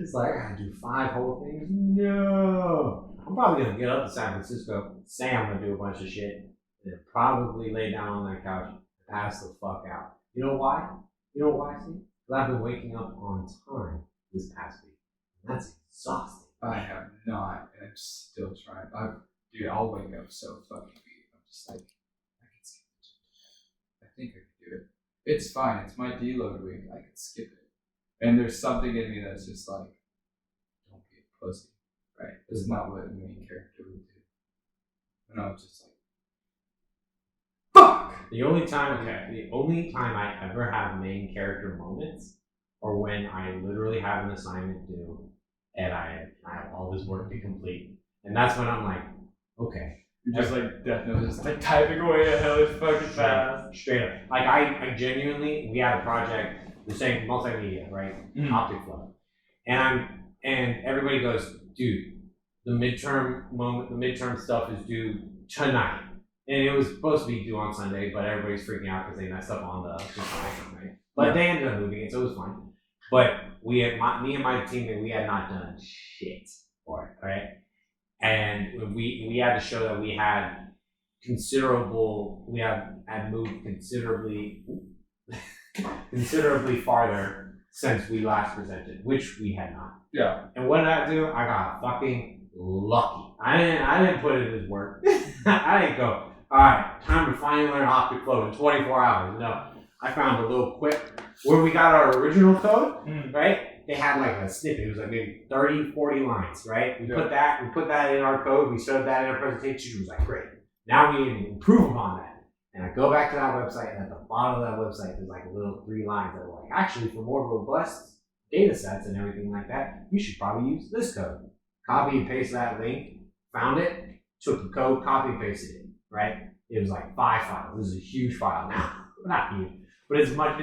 It's like I gotta do 5 whole things. No, I'm probably gonna get up to San Francisco, say I'm gonna do a bunch of shit, and then probably lay down on that couch and pass the fuck out. You know why? Steve? Because I've been waking up on time this past week. That's exhausting. I have not, and I'm still trying. I'll wake up so fucking beat. I'm just like, I can skip it. I think I can do it. It's fine. It's my deload week. I can skip it. And there's something in me that's just like, don't be a pussy, right? This is not what a main character would do. And I was just like, fuck! The only time I ever have main character moments are when I literally have an assignment due and I have all this work to complete. And that's when I'm like, okay. You're just like definitely just like typing away at hell fucking fast. Straight up. Like I genuinely, we had a project, the same multimedia, right? Optic flow. And everybody goes, dude, the midterm stuff is due tonight. And it was supposed to be due on Sunday, but everybody's freaking out because they messed up on the time, right? But they ended up moving it, so it was fine. But me and my teammate, we had not done shit for it, right? And we had to show that we had moved considerably farther since we last presented, which we had not. Yeah. And what did I do? I got fucking lucky. I didn't put it as work. I didn't go, all right, time to finally learn optic flow in 24 hours. No, I found a little quick where we got our original code, right? They had like a snippet. It was like maybe 30, 40 lines, right? We put that in our code. We showed that in our presentation. She was like, great. Now we need to improve upon that. And I go back to that website, and at the bottom of that website, there's like a little 3 lines that were like, actually, for more robust data sets and everything like that, you should probably use this code. Copy and paste that link, found it, took the code, copy and pasted it, right? It was like 5 files. This is a huge file now. Not huge, but it's much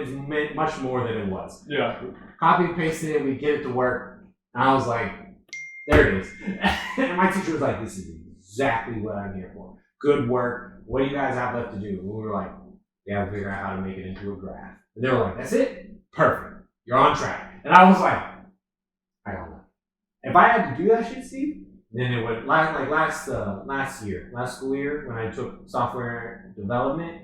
more than it was. Yeah. Copy and pasted it, we get it to work, and I was like, there it is. And my teacher was like, this is exactly what I'm here for. Good work. What do you guys have left to do? And we were like, we have to figure out how to make it into a graph. And they were like, that's it? Perfect. You're on track. And I was like, I don't know. If I had to do that shit, Steve, then it would, last school year, when I took software development,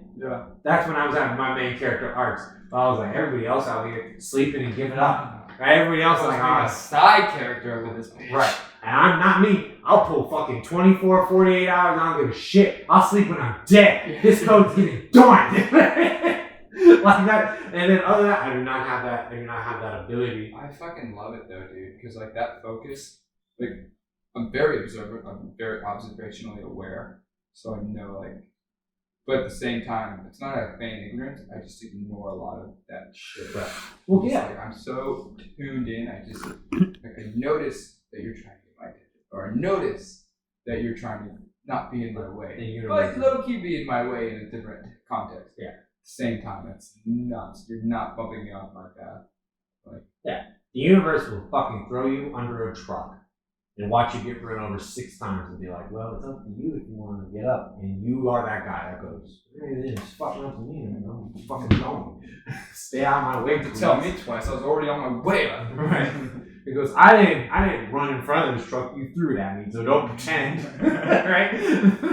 that's when I was having my main character arcs. So I was like, everybody else out here sleeping and giving up. Right? Everybody else is like, a side character over this bitch. Right. And I'm not me. I'll pull fucking 24, 48 hours. I don't give a shit. I'll sleep when I'm dead. This code's getting done. Like that. And then other than that, I do not have that ability. I fucking love it though, dude. Because like that focus, like I'm very observant. I'm very observationally aware. So I know like, but at the same time, it's not a feign ignorance. I just ignore a lot of that shit. Right. Well, yeah. Like, I'm so tuned in. I just like I notice that you're trying to get my attention, or I notice that you're trying to not be in my way, but low key be in my way in a different context. Yeah. At the same time, that's nuts. You're not bumping me off my path. Like, yeah. The universe will fucking throw you under a truck and watch you get run over 6 times and be like, well, it's up to you if you want to get up. And you are that guy that goes, hey, it's fucking up to me, man. I'm fucking going. Stay out of my way. to tell me twice, I was already on my way. Right. He goes, I didn't run in front of this truck. You threw it at me, so don't pretend, right?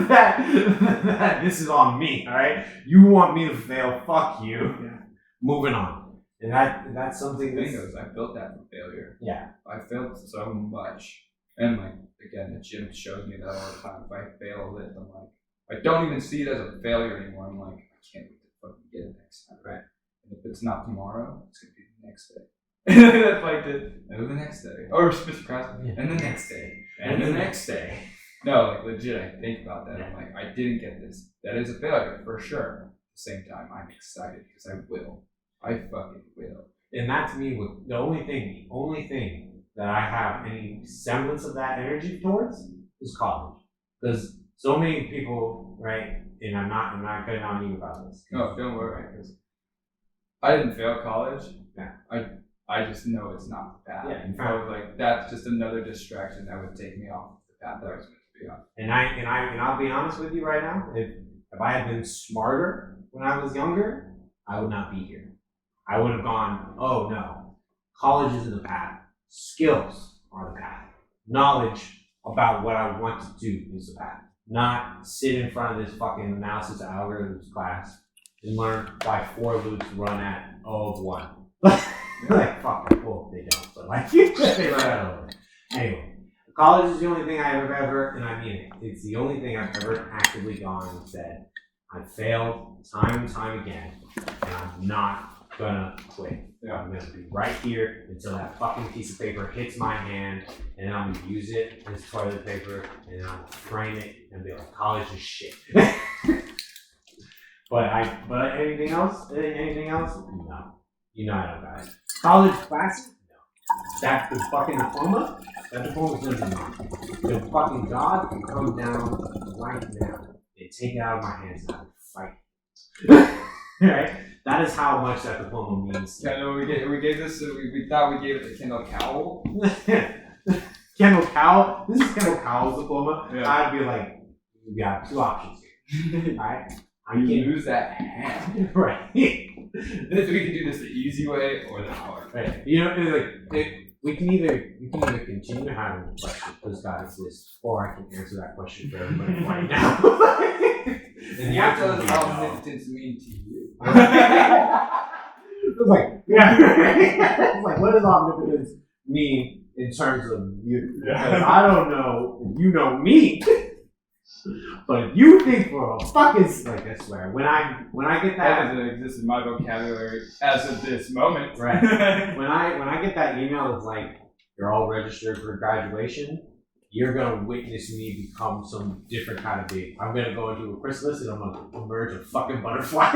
that this is on me, all right? You want me to fail? Fuck you. Yeah. Moving on, and that's something. The thing is, I built that from failure. Yeah. I failed so much, and like again, the gym shows me that all the time. If I fail a lift, I'm like, I don't even see it as a failure anymore. I'm like, I can't wait to fucking get it next time, right? And if it's not tomorrow, it's gonna be the next day. That's like the next day, or Mr. Krause, and the next day, and the next day. No, like legit, I think about that. I'm like, I didn't get this. That is a failure for sure. At the same time, I'm excited because I will. I fucking will. And that to me, the only thing that I have any semblance of that energy towards is college, because so many people, right? And I'm not getting on you about this. No, don't worry, because I didn't fail college. Yeah. I just know it's not the path. Yeah, in So I was like, that's just another distraction that would take me off the path that I was meant to be on. And I'll be honest with you right now. If I had been smarter when I was younger, I would not be here. I would have gone, oh no, college isn't the path. Skills are the path. Knowledge about what I want to do is the path. Not sit in front of this fucking analysis of algorithms class and learn why for loops run at O of 1. Like, fuck, well, they don't, but like, they run that over. Anyway, college is the only thing I've ever, and I mean it, it's the only thing I've ever actively gone and said, I failed time and time again, and I'm not gonna quit. Yeah. I'm gonna be right here until that fucking piece of paper hits my hand, and then I'm gonna use it as toilet paper, and then I'm gonna frame it and be like, college is shit. But anything else? No. You know I don't got it. College classes? No. That the fucking diploma? That diploma's gonna be mine. The fucking God can come down right now and take it out of my hands and I will fight. Right? That is how much that diploma means. Kendall, we gave this. We thought we gave it to Kendall Cowell. Kendall Cowell? This is Kendall Cowell's diploma. Yeah. I'd be like, we got two options here. Alright? You lose that hand. Right. We can do this the easy way or the hard way. Right. You know, we can either continue having the question, does God exist, or I can answer that question for everybody right now. And the What answer does is no. omnipotence mean to you? It's like, yeah. It's like, what does omnipotence mean in terms of you? Because I don't know if you know me. But if you think for a fucking, like, I swear, when I get That that, doesn't exist in my vocabulary as of this moment. right? when I get that email that's like, you're all registered for graduation, you're gonna witness me become some different kind of being. I'm gonna go into a chrysalis and I'm gonna emerge a fucking butterfly.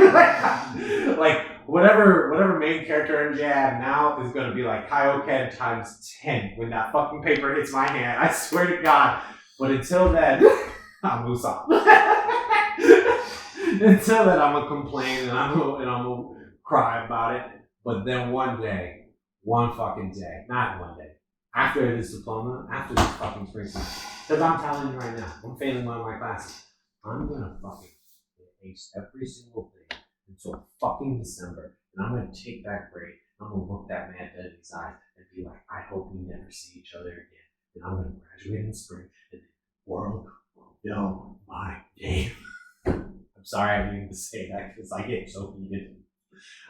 Like whatever main character energy I have now is gonna be like Kaioken times 10 when that fucking paper hits my hand. I swear to God. But until then, I'm Usopp. Until then, I'm gonna complain and I'm gonna cry about it. But then one fucking day, not one day, after this diploma, after this fucking spring semester, because I'm telling you right now, I'm failing one of my classes. I'm gonna fucking ace every single thing until fucking December, and I'm gonna take that grade. I'm gonna look that man dead in his eyes and be like, I hope we never see each other again. And I'm gonna graduate in spring, and the world will know my name. I'm sorry I didn't even say that because I get so heated.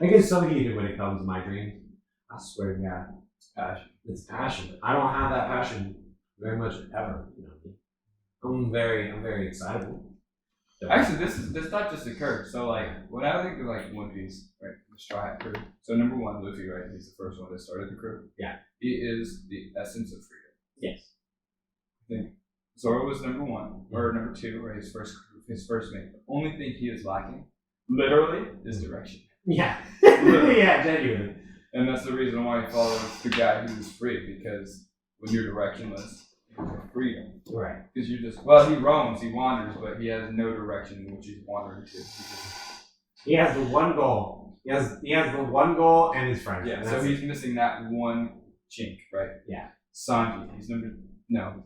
I get so heated when it comes to my dreams. I swear to God, it's passion. It's passion. I don't have that passion very much ever. You know, I'm very excitable. Actually, this thought just occurred. So like, when I think of like One Piece, right, the Straw Hat crew. So number one, Luffy, right? He's the first one that started the crew. Yeah. He is the essence of freedom. Yes. I think Zoro was number one or number two, right? His first mate. The only thing he is lacking, literally, is direction. Yeah. Yeah, genuinely. And that's the reason why he follows the guy who's free, because when you're directionless, you have freedom. Right. Because you're just, well, he roams, he wanders, but he has no direction in which he's wandering to. He has the one goal. He has the one goal and his friends. Yeah, so he's missing that one chink, right? Yeah. Sanji, he's Nami?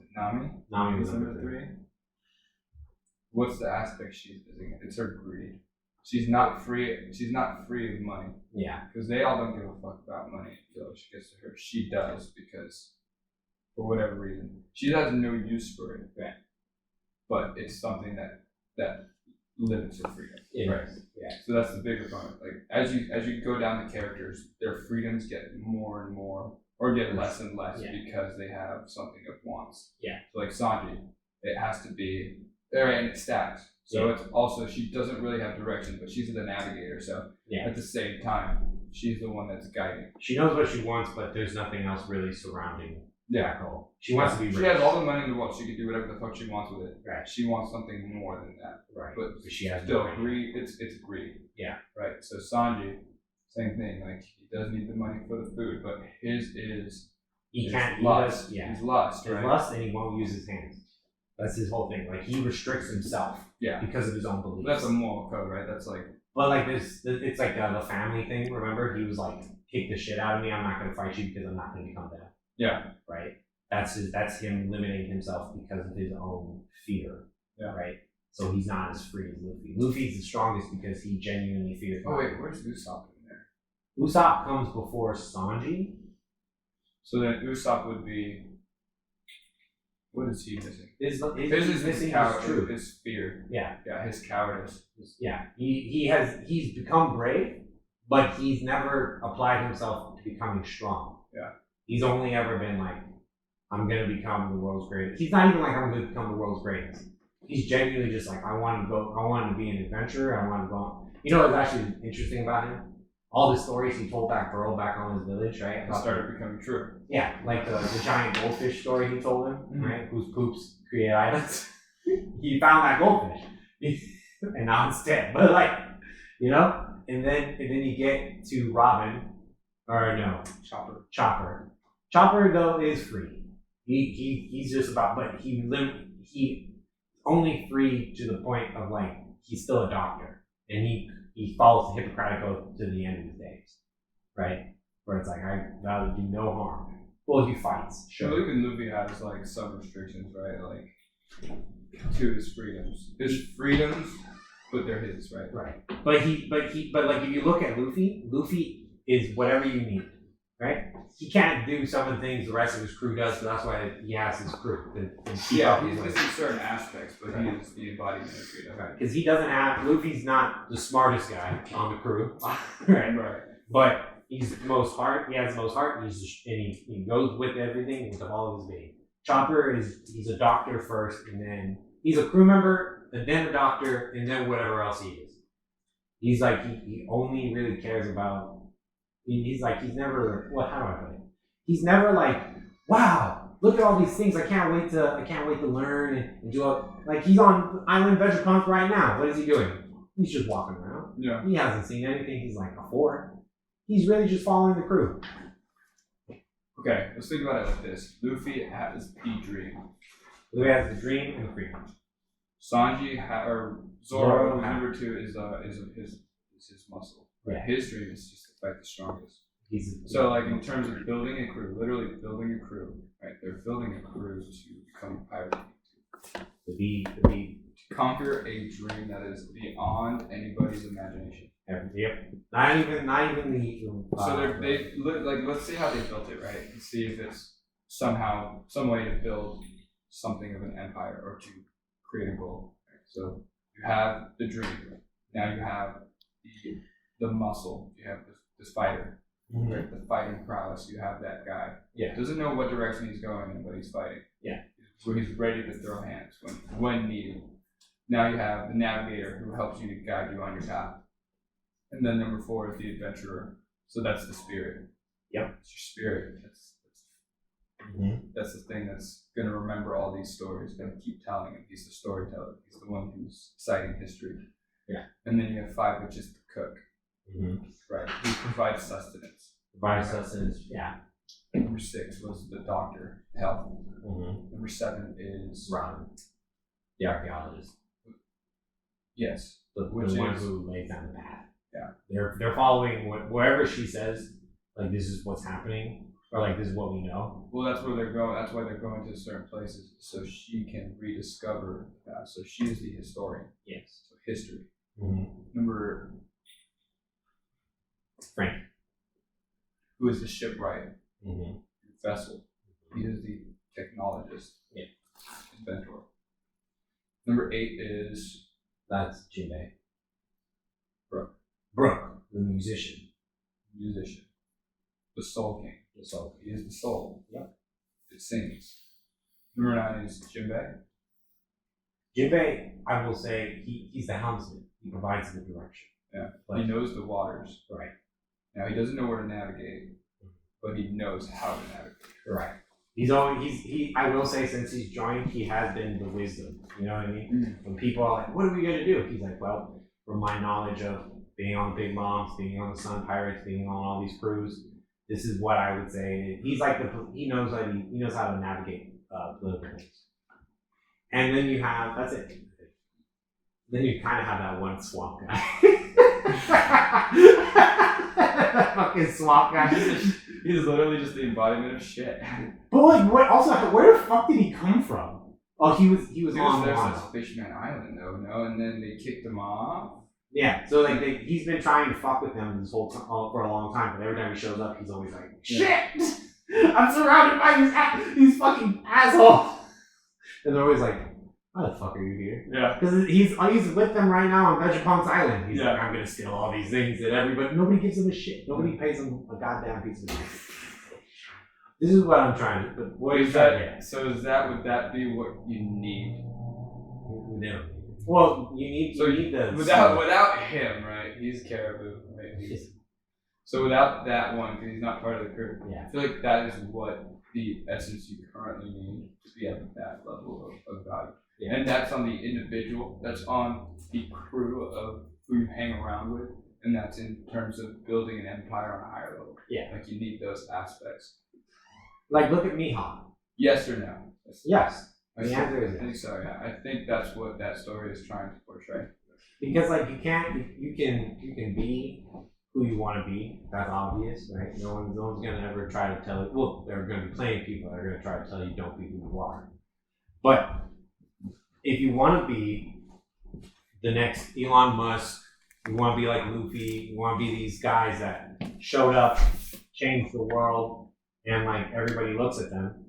Nami He's was number three. What's the aspect she's missing? It's her greed. she's not free. She's not free of money. Yeah. Because they all don't give a fuck about money until she gets to her. She does because, for whatever reason, she has no use for it. Right. But it's something that limits her freedom. Yeah. Right. Yeah. So that's the bigger point. Like as you go down the characters, their freedoms get more and more, or get less and less because they have something of wants. Yeah. So like Sanji, it has to be there, and it stacks. So it's also, she doesn't really have direction, but she's the navigator. So at the same time, she's the one that's guiding. She knows what she wants, but there's nothing else really surrounding that goal. She wants to be rich. She has all the money in the world. She can do whatever the fuck she wants with it. Right. She wants something more than that. Right. But she has still no money. greed. It's greed. Yeah. Right. So Sanji, same thing. Like he does need the money for the food, but his is He can't. lust. Yeah. He's lust. His Right. lust, and he won't use his hands. That's his whole thing. Like he restricts himself. Yeah. Because of his own beliefs. That's a moral code, right? That's like. But like this, it's like the family thing. Remember, he was like, "Kick the shit out of me. I'm not going to fight you because I'm not going to become that." Yeah. Right. That's him limiting himself because of his own fear. Yeah. Right. So he's not as free as Luffy. Luffy's the strongest because he genuinely fears. Oh wait, where's Usopp in there? Usopp comes before Sanji. So then Usopp would be. What is he missing? His His missing cowardice, is true. his fear. Yeah. Yeah, his cowardice. Yeah. He's become brave, but he's never applied himself to becoming strong. Yeah. He's only ever been like, I'm gonna become the world's greatest. He's not even like, I'm gonna become the world's greatest. He's genuinely just like, I want to be an adventurer. I want to go. You know what's actually interesting about him? All the stories he told back on his village, right? It started becoming true. Yeah, like the giant goldfish story he told him, right? Whose poops create islands. He found that goldfish, and now it's dead. But like, you know, and then you get to Robin, or no, Chopper. Chopper though is free. He's just about, but he only free to the point of like he's still a doctor, and he follows the Hippocratic Oath to the end of his days, right? Where it's like, I vow to do no harm. Well, he fights. Sure. But even Luffy has like some restrictions, right? Like to his freedoms. His freedoms, but they're his, right? Right. But like if you look at Luffy is whatever you need, right? He can't do some of the things the rest of his crew does, so that's why he has his crew. He's missing certain aspects, but he is the embodiment of freedom. Right. Because Luffy's not the smartest guy on the crew, Right. But he's the most heart. He has the most heart, and he goes with everything with all of his being. Chopper he's a doctor first, and then he's a crew member, and then a doctor, and then whatever else he is. He's like he only really cares about. He's never. What? How do I put it? He's never like, wow, look at all these things. I can't wait to learn and do it. Like he's on Island Adventure Punk right now. What is he doing? He's just walking around. Yeah. He hasn't seen anything he's like before. He's really just following the crew. Okay, let's think about it like this. Luffy has the dream. Luffy has the dream and the freedom. Sanji or Zoro, who's number 2, is his muscle. Right? Yeah. His dream is just to fight the strongest. So like in terms of building a crew, literally building a crew, right? They're building a crew to become a pirate. To conquer a dream that is beyond anybody's imagination. Yep. Not even the. So they like, let's see how they built it, right? And see if it's somehow some way to build something of an empire or to create a goal. Right? So you have the dream. Now you have the muscle. You have this fighter. Mm-hmm. Right? The fighting prowess. You have that guy. Yeah. Doesn't know what direction he's going in, but he's fighting. Yeah. So he's ready to throw hands when needed. Now you have the navigator who helps you to guide you on your path. And then number 4 is the adventurer. So that's the spirit. Yep. It's your spirit. That's the thing that's going to remember all these stories, going to keep telling it. He's the storyteller. He's the one who's citing history. Yeah. And then you have 5, which is the cook. Mm-hmm. Right. Who provides sustenance. Yeah. Number 6 was the doctor, health. Mm-hmm. Number 7 is Robin, the archaeologist. Yes. The one who lays down the path. Yeah. They're following wherever she says, like, this is what's happening, or like, this is what we know. Well, that's where they're going. That's why they're going to certain places, so she can rediscover the past. So she is the historian. Yes. So history. Number Frank. who is the shipwright Mm-hmm. vessel. He is the technologist. Yeah. Inventor. Number 8 is That's Jinbei. Brooke. Brooke, the musician. Musician. The Soul King. The soul. He is the soul. Yep. It sings. Number 9 is Jinbei. Jinbei, I will say, he's the helmsman. He provides the direction. Yeah. But, He knows the waters. right. Now he doesn't know where to navigate, but he knows how to navigate. Right. He's always I will say, since he's joined, he has been the wisdom. You know what I mean? When people are like, what are we gonna do? He's like, well, from my knowledge of being on the Big Moms, being on the Sun Pirates, being on all these crews, this is what I would say. He's like he knows how to navigate political things. And then you have, that's it. Then you kind of have that one swamp guy. That fucking swamp guy. He's literally just the embodiment of shit. But like, what? Also, where the fuck did he come from? Oh, he was He was on there Maui. since Fishman Island, though, no? And then they kicked him off. Yeah, so like he's been trying to fuck with them this whole time for a long time, but every time he shows up, he's always like, "Shit, I'm surrounded by these fucking assholes," and they're always like, "Why the fuck are you here?" Yeah. Because he's with them right now on Vegepunk's Island. He's Yeah. like, "I'm gonna steal all these things," and nobody gives him a shit. Nobody pays him a goddamn piece of shit. This is what I'm trying to. But what Is is that? that? So would that be what you need? Well, you need the without him, right? He's Caribou, right? So without that one, because he's not part of the crew. Yeah. I feel like that is what the essence you currently need to be at that level of value. Yeah. And that's on the individual. That's on the crew of who you hang around with, and that's in terms of building an empire on a higher level. Yeah. Like you need those aspects. Like, look at Mihawk. Yes or no? Yes. I The answer is think yes. so. Yeah, I think that's what that story is trying to portray. Because like you can be who you want to be. That's obvious, right? No one's gonna ever try to tell you. Well, there are gonna be plenty of people that are gonna try to tell you don't be who you are. But if you want to be the next Elon Musk, you want to be like Luffy, you want to be these guys that showed up, changed the world, and like everybody looks at them.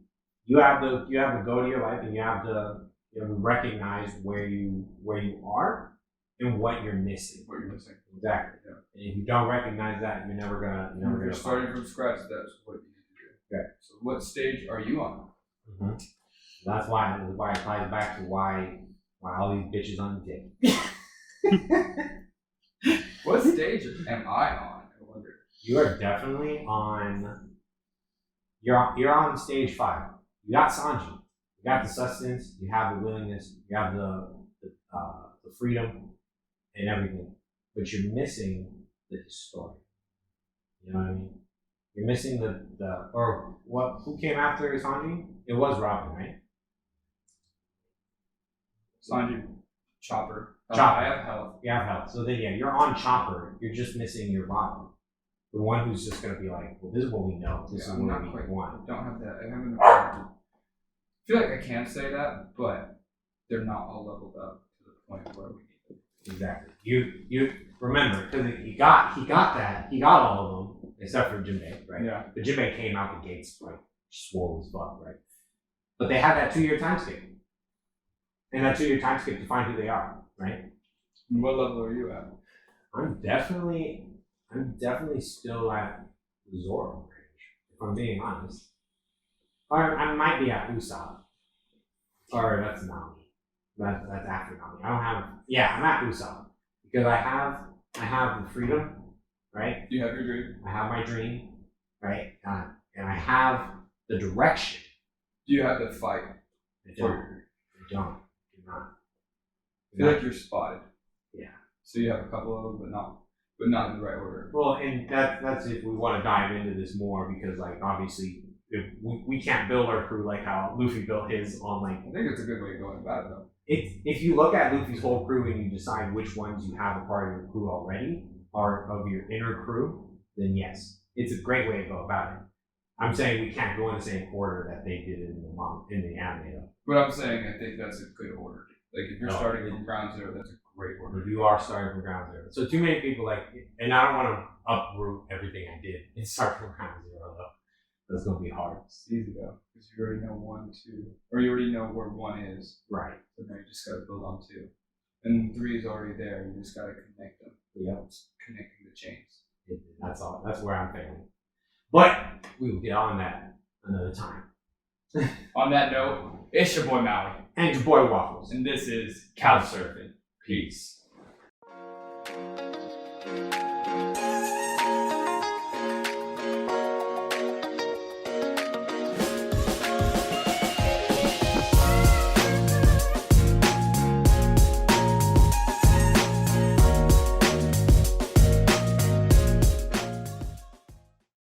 You have to go to your life, and you have to recognize where you are and what you're missing. What you're missing. Exactly. Yeah. And if you don't recognize that, you're never If you're starting from scratch, that's what you need to do. Okay. So what stage are you on? Mm-hmm. That's why it ties back to why all these bitches on the dick. What stage am I on? I wonder. You are definitely on. You're on stage 5. You got Sanji. You got the sustenance. You have the willingness. You have the freedom and everything. But you're missing the historian. You know what I mean? You're missing who came after Sanji? It was Robin, right? Sanji, Chopper. Chopper. I have health. You have health. So then, yeah, you're on Chopper. You're just missing your Robin. The one who's just going to be like, well, this is what we know. This is I'm what not we quite. want. Don't have that. I haven't. I feel like I can say that, but they're not all leveled up to the point where we need them. Exactly. You remember, because he got that. He got all of them, except for Jinbei, right? Yeah. But Jinbei came out the gates, like, swole as fuck, right? But they had that 2-year time skip. And that 2-year time skip to find who they are, right? And what level are you at? I'm definitely still at Zoro range, if I'm being honest. Or I might be at Usopp. Or that's Nami. That's after Nami. I'm at Usopp. Because I have the freedom, right? Do you have your dream? I have my dream, right? And I have the direction. Do you have the fight? I don't. I do not. I feel like you're spotted. Yeah. So you have a couple of them, but not in the right order. Well, and that's if we want to dive into this more, because like obviously if we can't build our crew like how Luffy built his on like. I think it's a good way of going about it though. If you look at Luffy's whole crew and you decide which ones you have a part of your crew already, or of your inner crew, then yes, it's a great way to go about it. I'm saying we can't go in the same order that they did in the anime though. But I'm saying I think that's a good order. Like if you're No, starting from ground zero, that's a great work. You are starting from ground zero. So too many people and I don't want to uproot everything I did and start from ground zero though. That's gonna be hard. It's easy though, because you already know 1, 2, or you already know where 1 is. Right. So now you just gotta build on 2. And 3 is already there, you just gotta connect them. Yep. It's connecting the chains. That's all. That's where I'm failing. But we will get on that another time. On that note, it's your boy Maui. And your boy Waffles. And this is Couch Surfing. Peace.